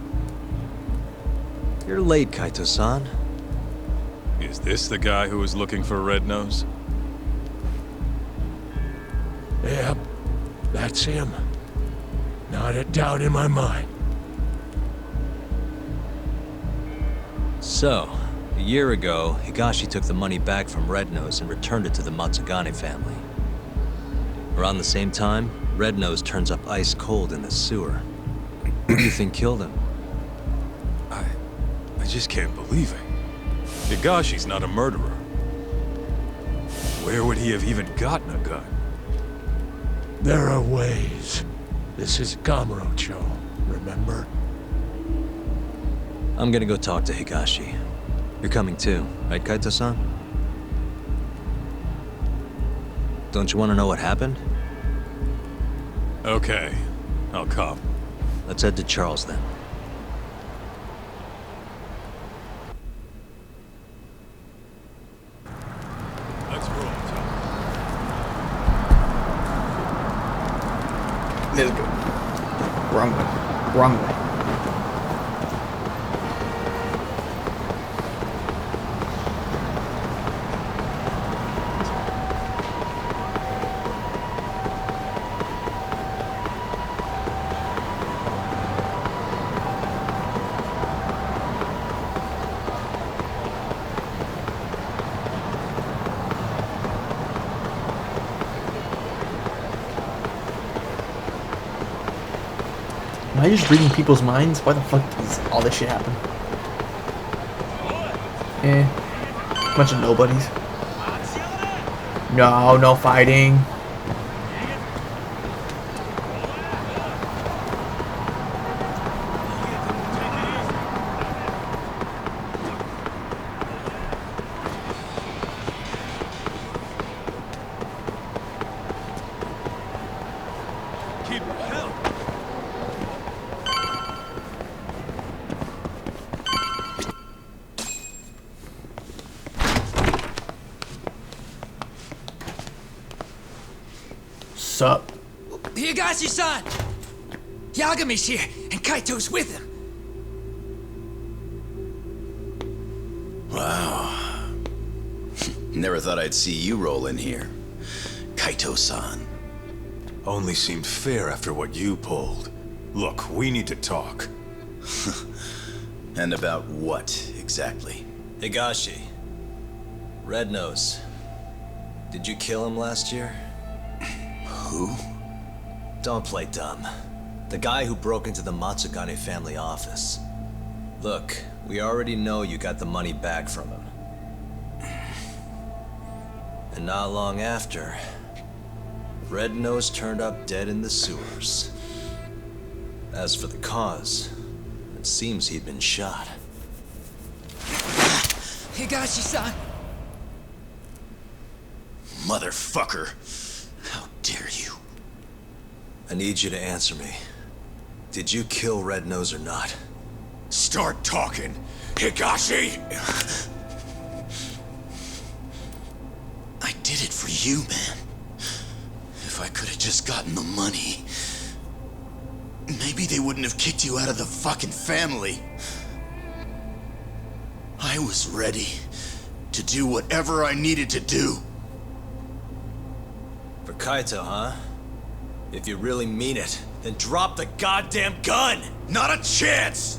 Speaker 3: You're late, Kaito-san.
Speaker 2: Is this the guy who was looking for Red Nose?
Speaker 8: Yep, that's him. Not a doubt in my mind.
Speaker 3: So, a year ago, Higashi took the money back from Red Nose and returned it to the Matsugane family. Around the same time, Red Nose turns up ice cold in the sewer. Who do you think killed him?
Speaker 2: I just can't believe it. Higashi's not a murderer. Where would he have even gotten a gun?
Speaker 8: There are ways. This is Kamurocho, remember?
Speaker 3: I'm gonna go talk to Higashi. You're coming too, right, Kaito-san? Don't you want to know what happened?
Speaker 2: Okay, I'll come.
Speaker 3: Let's head to Charles then.
Speaker 2: Let's roll, Tom.
Speaker 1: Let's go. Wrong way. Wrong way. Am I just reading people's minds? Why the fuck does all this shit happen? Bunch of nobodies. No, no fighting.
Speaker 2: Keep hell.
Speaker 1: Sup?
Speaker 6: Higashi-san! Yagami's here, and Kaito's with him.
Speaker 10: Wow. Never thought I'd see you roll in here. Kaito-san.
Speaker 2: Only seemed fair after what you pulled. Look, we need to talk.
Speaker 10: And about what, exactly?
Speaker 3: Higashi. Red Nose. Did you kill him last year?
Speaker 10: Who?
Speaker 3: Don't play dumb. The guy who broke into the Matsugane family office. Look, we already know you got the money back from him. And not long after, Red Nose turned up dead in the sewers. As for the cause, it seems he'd been shot.
Speaker 6: Higashi-san!
Speaker 10: Motherfucker! How dare you?
Speaker 3: I need you to answer me. Did you kill Red Nose or not?
Speaker 10: Start talking, Higashi! I did it for you, man. If I could have just gotten the money, maybe they wouldn't have kicked you out of the fucking family. I was ready to do whatever I needed to do.
Speaker 3: For Kaito, huh? If you really mean it, then drop the goddamn gun!
Speaker 10: Not a chance!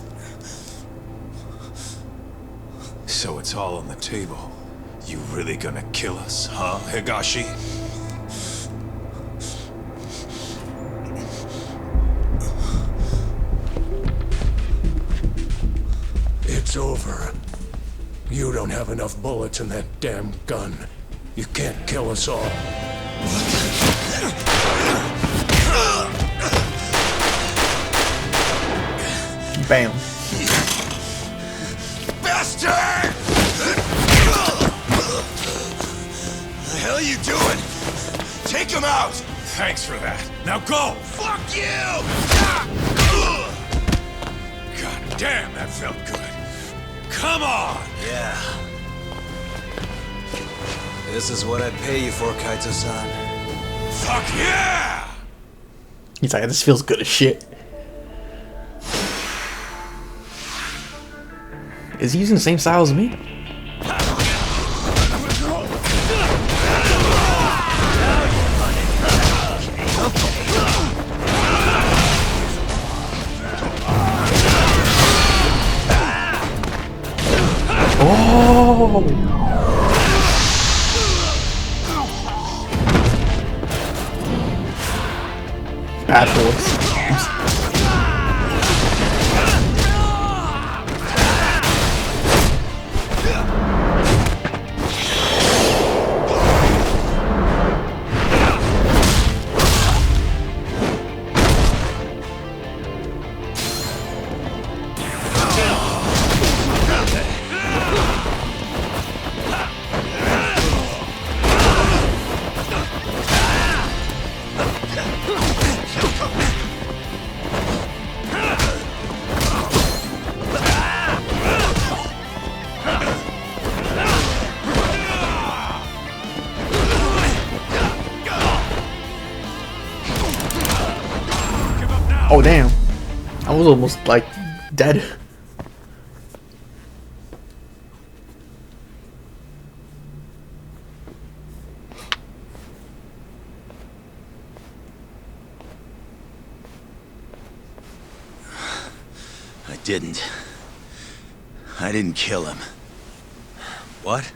Speaker 2: So it's all on the table. You really gonna kill us, huh, Higashi?
Speaker 8: It's over. You don't have enough bullets in that damn gun. You can't kill us all.
Speaker 1: Bam.
Speaker 10: Bastard! The hell are you doing? Take him out!
Speaker 2: Thanks for that. Now go!
Speaker 10: Fuck you!
Speaker 2: God damn, that felt good. Come on!
Speaker 3: Yeah. This is what I'd pay you for, Kaito-san.
Speaker 2: Fuck yeah!
Speaker 1: He's like, this feels good as shit. Is he using the same style as me? Oh! Bad boys. Oh damn. I was almost like dead.
Speaker 10: I didn't kill him.
Speaker 3: What?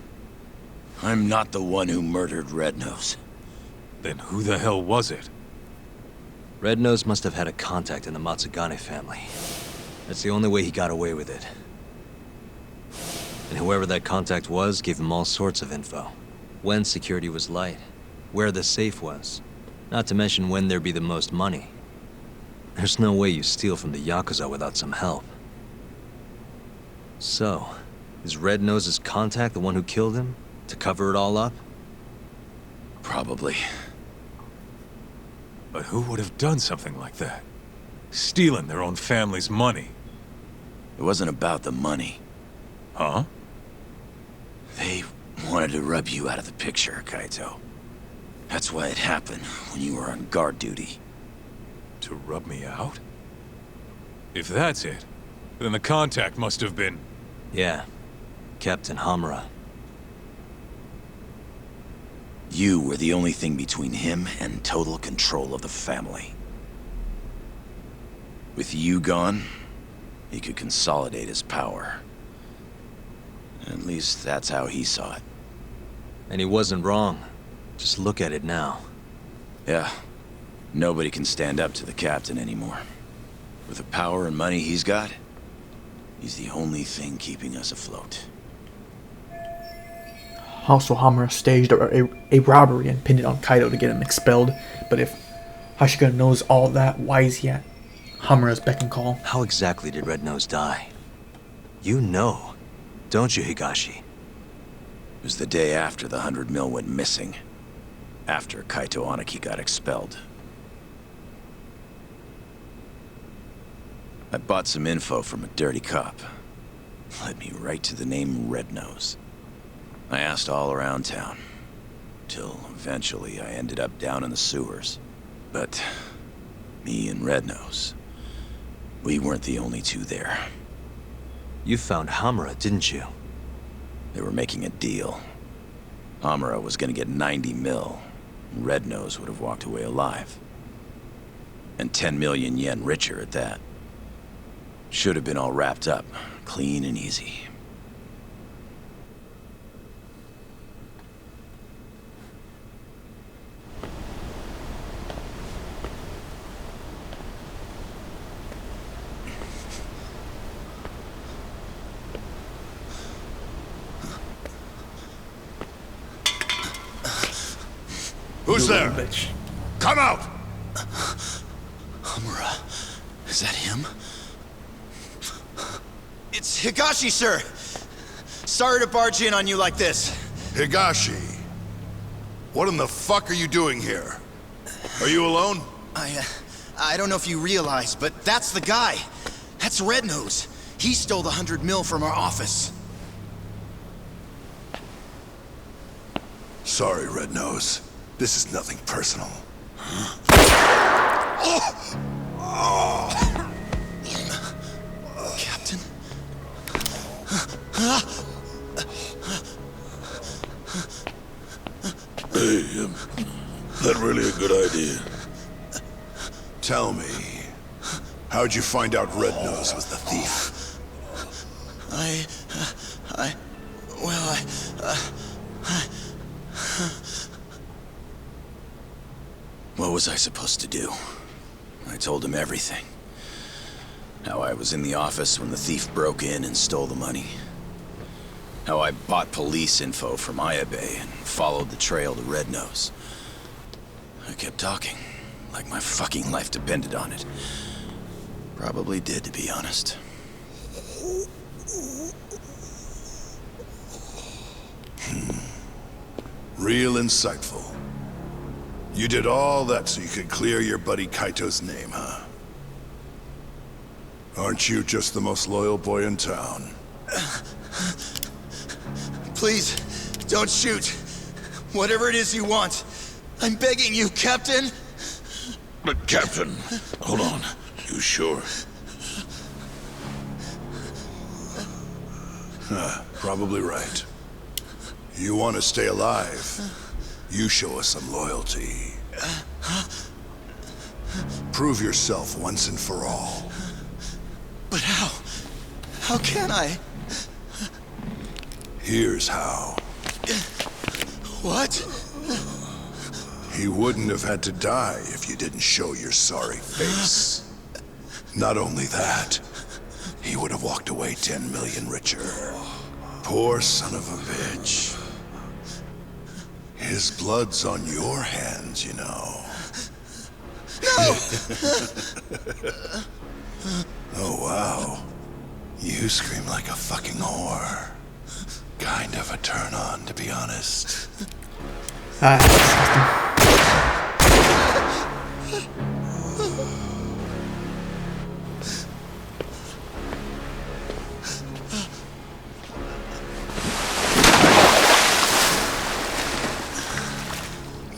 Speaker 10: I'm not the one who murdered Red Nose.
Speaker 2: Then who the hell was it?
Speaker 3: Red Nose must have had a contact in the Matsugane family. That's the only way he got away with it. And whoever that contact was gave him all sorts of info. When security was light, where the safe was, not to mention when there'd be the most money. There's no way you steal from the Yakuza without some help. So, is Red Nose's contact the one who killed him? To cover it all up?
Speaker 10: Probably.
Speaker 2: But who would have done something like that? Stealing their own family's money.
Speaker 10: It wasn't about the money.
Speaker 2: Huh?
Speaker 10: They wanted to rub you out of the picture, Kaito. That's why it happened when you were on guard duty.
Speaker 2: To rub me out? If that's it, then the contact must have been...
Speaker 3: Yeah. Captain Hamura.
Speaker 10: You were the only thing between him and total control of the family. With you gone, he could consolidate his power. At least that's how he saw it.
Speaker 3: And he wasn't wrong. Just look at it now.
Speaker 10: Yeah. Nobody can stand up to the captain anymore. With the power and money he's got, he's the only thing keeping us afloat.
Speaker 1: Also, Hamura staged a robbery and pinned it on Kaido to get him expelled. But if Hashika knows all that, why is he at Hamura's beck and call?
Speaker 3: How exactly did Red Nose die? You know, don't you, Higashi?
Speaker 10: It was the day after the 100 mil went missing. After Kaito Aniki got expelled. I bought some info from a dirty cop. Led me right to the name Red Nose. I asked all around town, till eventually I ended up down in the sewers. But me and Red Nose, we weren't the only two there.
Speaker 3: You found Hamura, didn't you?
Speaker 10: They were making a deal. Hamura was gonna get 90 mil. Red Nose would have walked away alive. And 10 million yen richer at that. Should have been all wrapped up, clean and easy.
Speaker 4: Who's there?
Speaker 1: Bitch.
Speaker 4: Come out!
Speaker 10: Hamura, is that him? It's Higashi, sir! Sorry to barge in on you like this.
Speaker 4: Higashi. What in the fuck are you doing here? Are you alone?
Speaker 10: I don't know if you realize, but that's the guy. That's Red Nose. He stole the 100 mil from our office.
Speaker 4: Sorry, Red Nose. This is nothing personal.
Speaker 10: Captain?
Speaker 8: Hey, that really a good idea?
Speaker 4: Tell me, how'd you find out Red Nose was the thief?
Speaker 10: Well, what was I supposed to do? I told him everything. How I was in the office when the thief broke in and stole the money. How I bought police info from Ayabe and followed the trail to Red Nose. I kept talking, like my fucking life depended on it. Probably did, to be honest.
Speaker 4: Real insightful. You did all that so you could clear your buddy Kaito's name, huh? Aren't you just the most loyal boy in town?
Speaker 10: Please, don't shoot. Whatever it is you want. I'm begging you, Captain.
Speaker 4: But Captain, hold on. You sure? Probably right. You want to stay alive, you show us some loyalty. Prove yourself once and for all.
Speaker 10: But how? How can I?
Speaker 4: Here's how.
Speaker 10: What?
Speaker 4: He wouldn't have had to die if you didn't show your sorry face. Not only that, he would have walked away 10 million richer. Poor son of a bitch. His blood's on your hands, you know.
Speaker 10: No!
Speaker 4: Oh, wow. You scream like a fucking whore. Kind of a turn on, to be honest.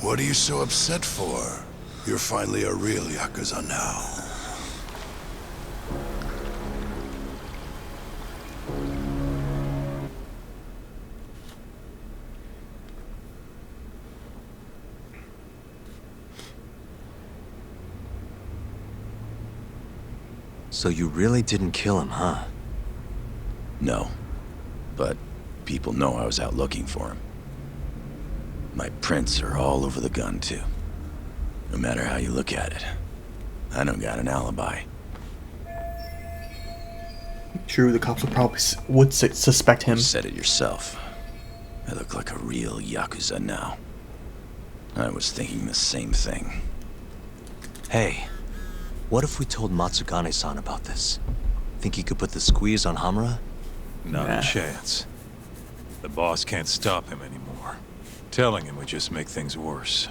Speaker 4: What are you so upset for? You're finally a real Yakuza now.
Speaker 3: So you really didn't kill him, huh?
Speaker 10: No. But people know I was out looking for him. My prints are all over the gun, too. No matter how you look at it. I don't got an alibi.
Speaker 1: True, the cops would suspect him.
Speaker 10: You said it yourself. I look like a real Yakuza now. I was thinking the same thing.
Speaker 3: Hey, what if we told Matsugane-san about this? Think he could put the squeeze on Hamura?
Speaker 2: Not a chance. The boss can't stop him anymore. Telling him would just make things worse.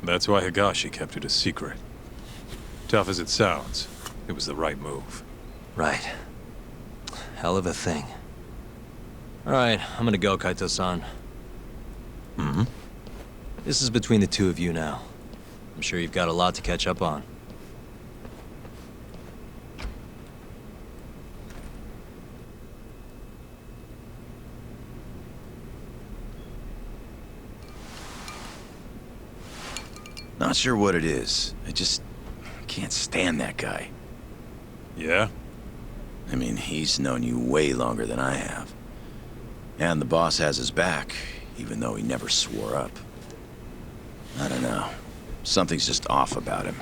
Speaker 2: That's why Higashi kept it a secret. Tough as it sounds, it was the right move.
Speaker 3: Right. Hell of a thing. Alright, I'm gonna go, Kaito-san.
Speaker 10: Mm-hmm.
Speaker 3: This is between the two of you now. I'm sure you've got a lot to catch up on.
Speaker 10: Not sure what it is. I just can't stand that guy.
Speaker 2: Yeah?
Speaker 10: I mean, he's known you way longer than I have. And the boss has his back, even though he never swore up. I don't know. Something's just off about him.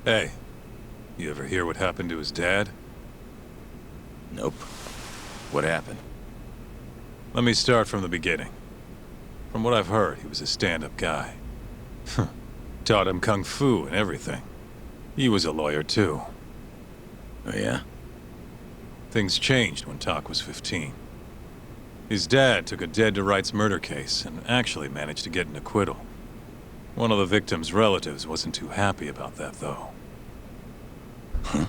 Speaker 2: Hey, you ever hear what happened to his dad?
Speaker 10: Nope. What happened?
Speaker 2: Let me start from the beginning. From what I've heard, he was a stand-up guy. Taught him kung fu and everything. He was a lawyer too.
Speaker 10: Oh yeah?
Speaker 2: Things changed when Tak was 15. His dad took a dead-to-rights murder case and actually managed to get an acquittal. One of the victim's relatives wasn't too happy about that, though.
Speaker 10: Huh?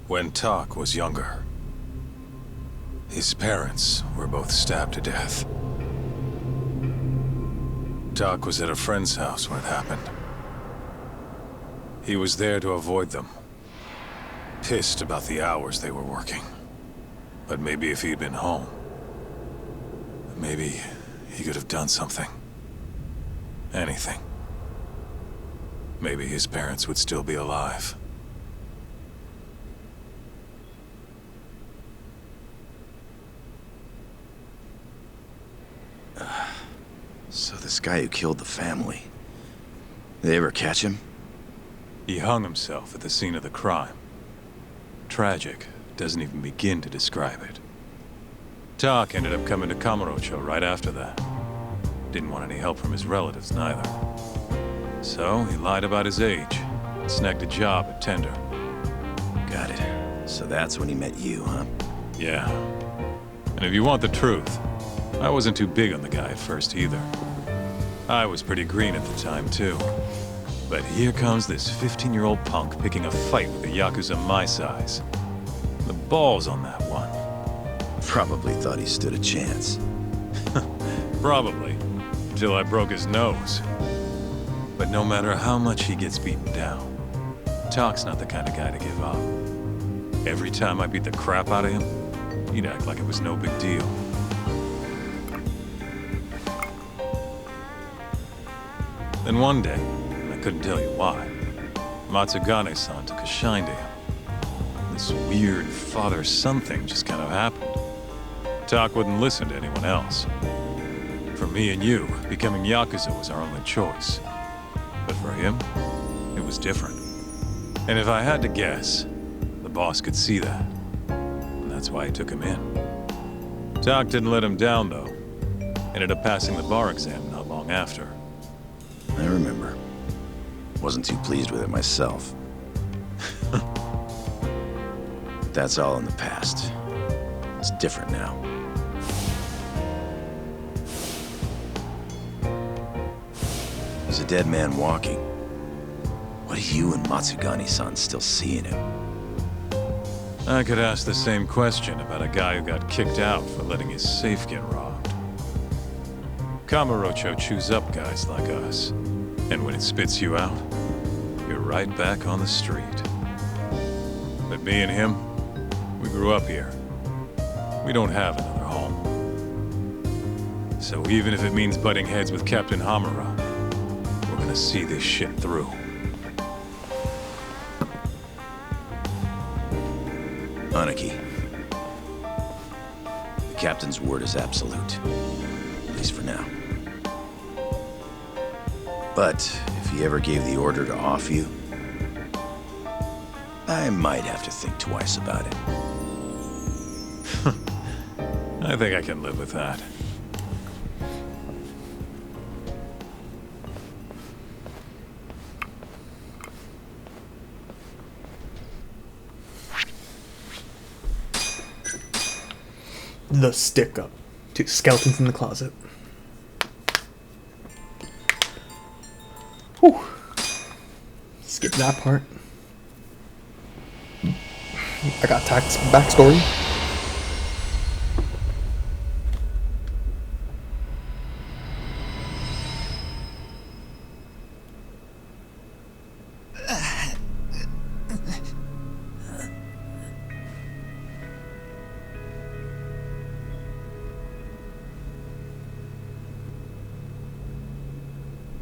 Speaker 2: When Tak was younger, his parents were both stabbed to death. Tak was at a friend's house when it happened. He was there to avoid them. Pissed about the hours they were working. But maybe if he'd been home, maybe he could have done something. Anything. maybe his parents would still be alive.
Speaker 10: So this guy who killed the family, they ever catch him?
Speaker 2: He hung himself at the scene of the crime. Tragic doesn't even begin to describe it. Tak ended up coming to Kamurocho right after that. Didn't want any help from his relatives, neither. So he lied about his age and snagged a job at Tender.
Speaker 10: Got it. So that's when he met you, huh?
Speaker 2: Yeah. And if you want the truth, I wasn't too big on the guy at first either. I was pretty green at the time, too. But here comes this 15-year-old punk picking a fight with a Yakuza my size. The balls on that one.
Speaker 10: Probably thought he stood a chance.
Speaker 2: Probably. Until I broke his nose. But no matter how much he gets beaten down, Tak's not the kind of guy to give up. Every time I beat the crap out of him, he'd act like it was no big deal. Then one day, and I couldn't tell you why, Matsugane-san took a shine to him. This weird father-son thing just kind of happened. Tak wouldn't listen to anyone else. For me and you, becoming Yakuza was our only choice. But for him, it was different. And if I had to guess, the boss could see that. And that's why he took him in. Tak didn't let him down, though. Ended up passing the bar exam not long after.
Speaker 10: I remember. Wasn't too pleased with it myself. That's all in the past. It's different now. He's a dead man walking. What do you and Matsugane-san still see in him?
Speaker 2: I could ask the same question about a guy who got kicked out for letting his safe get robbed. Kamurocho chews up guys like us. And when it spits you out, you're right back on the street. But me and him, we grew up here. We don't have another home. So even if it means butting heads with Captain Hamura, we're gonna see this shit through.
Speaker 10: Aniki. The captain's word is absolute. At least for now. But if he ever gave the order to off you, I might have to think twice about it.
Speaker 2: I think I can live with that.
Speaker 1: The stick up. 2 skeletons in the closet. Whew. Skip that part. I got Tak's backstory.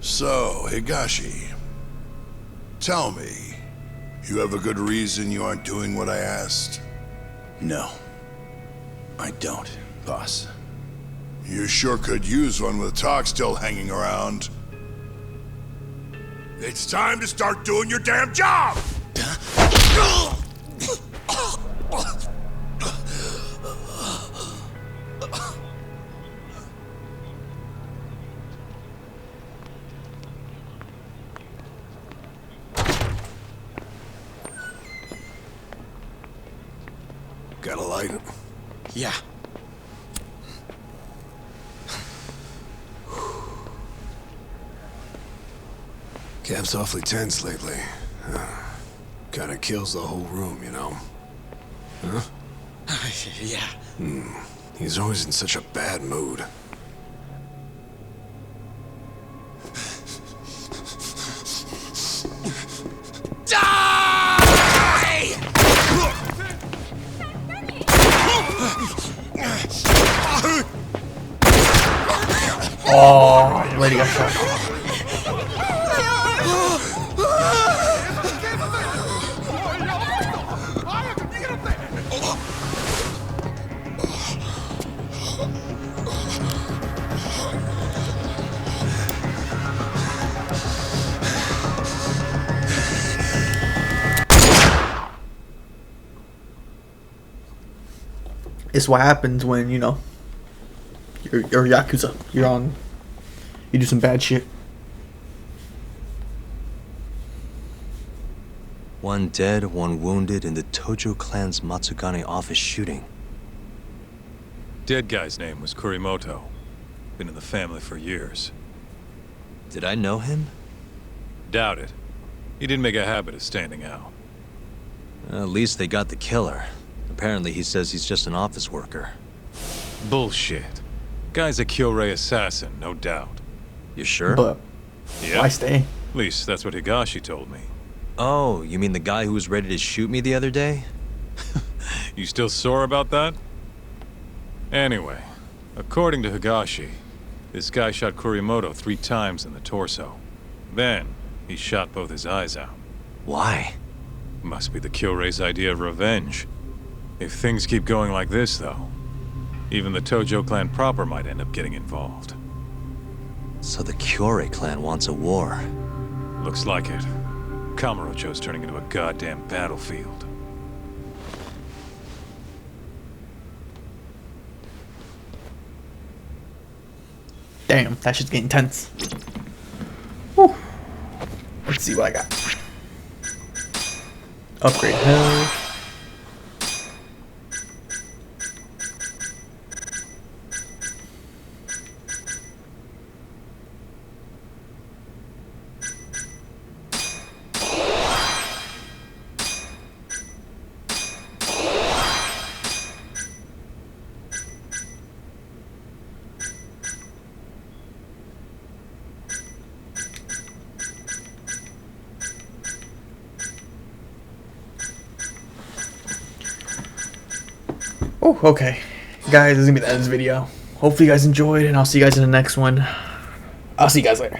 Speaker 4: So, Higashi, tell me, you have a good reason you aren't doing what I asked?
Speaker 10: No. I don't, boss.
Speaker 4: You sure could use one with Tak still hanging around. It's time to start doing your damn job! Got a light?
Speaker 10: Yeah.
Speaker 11: Cap's awfully tense lately. Kinda kills the whole room, you know? Huh?
Speaker 10: Yeah.
Speaker 11: He's always in such a bad mood.
Speaker 1: Oh, lady got shot. It's what happens when, you know, you're Yakuza. You do some bad shit.
Speaker 3: One dead, one wounded in the Tojo clan's Matsugane office shooting.
Speaker 2: Dead guy's name was Kurimoto. Been in the family for years.
Speaker 3: Did I know him?
Speaker 2: Doubt it. He didn't make a habit of standing out.
Speaker 3: At least they got the killer. Apparently he says he's just an office worker.
Speaker 2: Bullshit. Guy's a Kyorei assassin, no doubt.
Speaker 3: You sure?
Speaker 1: But
Speaker 2: Yeah.
Speaker 1: why stay?
Speaker 2: At least that's what Higashi told me.
Speaker 3: Oh, you mean the guy who was ready to shoot me the other day?
Speaker 2: You still sore about that? Anyway, according to Higashi, this guy shot Kurimoto 3 times in the torso. Then, he shot both his eyes out.
Speaker 3: Why?
Speaker 2: Must be the Kyorei's idea of revenge. If things keep going like this, though, even the Tojo clan proper might end up getting involved.
Speaker 3: So the Kyorei clan wants a war.
Speaker 2: Looks like it. Kamurocho's turning into a goddamn battlefield.
Speaker 1: Damn, that shit's getting tense. Whew. Let's see what I got. Upgrade health. Oh, okay. Guys, this is gonna be the end of this video. Hopefully you guys enjoyed, and I'll see you guys in the next one. I'll see you guys later.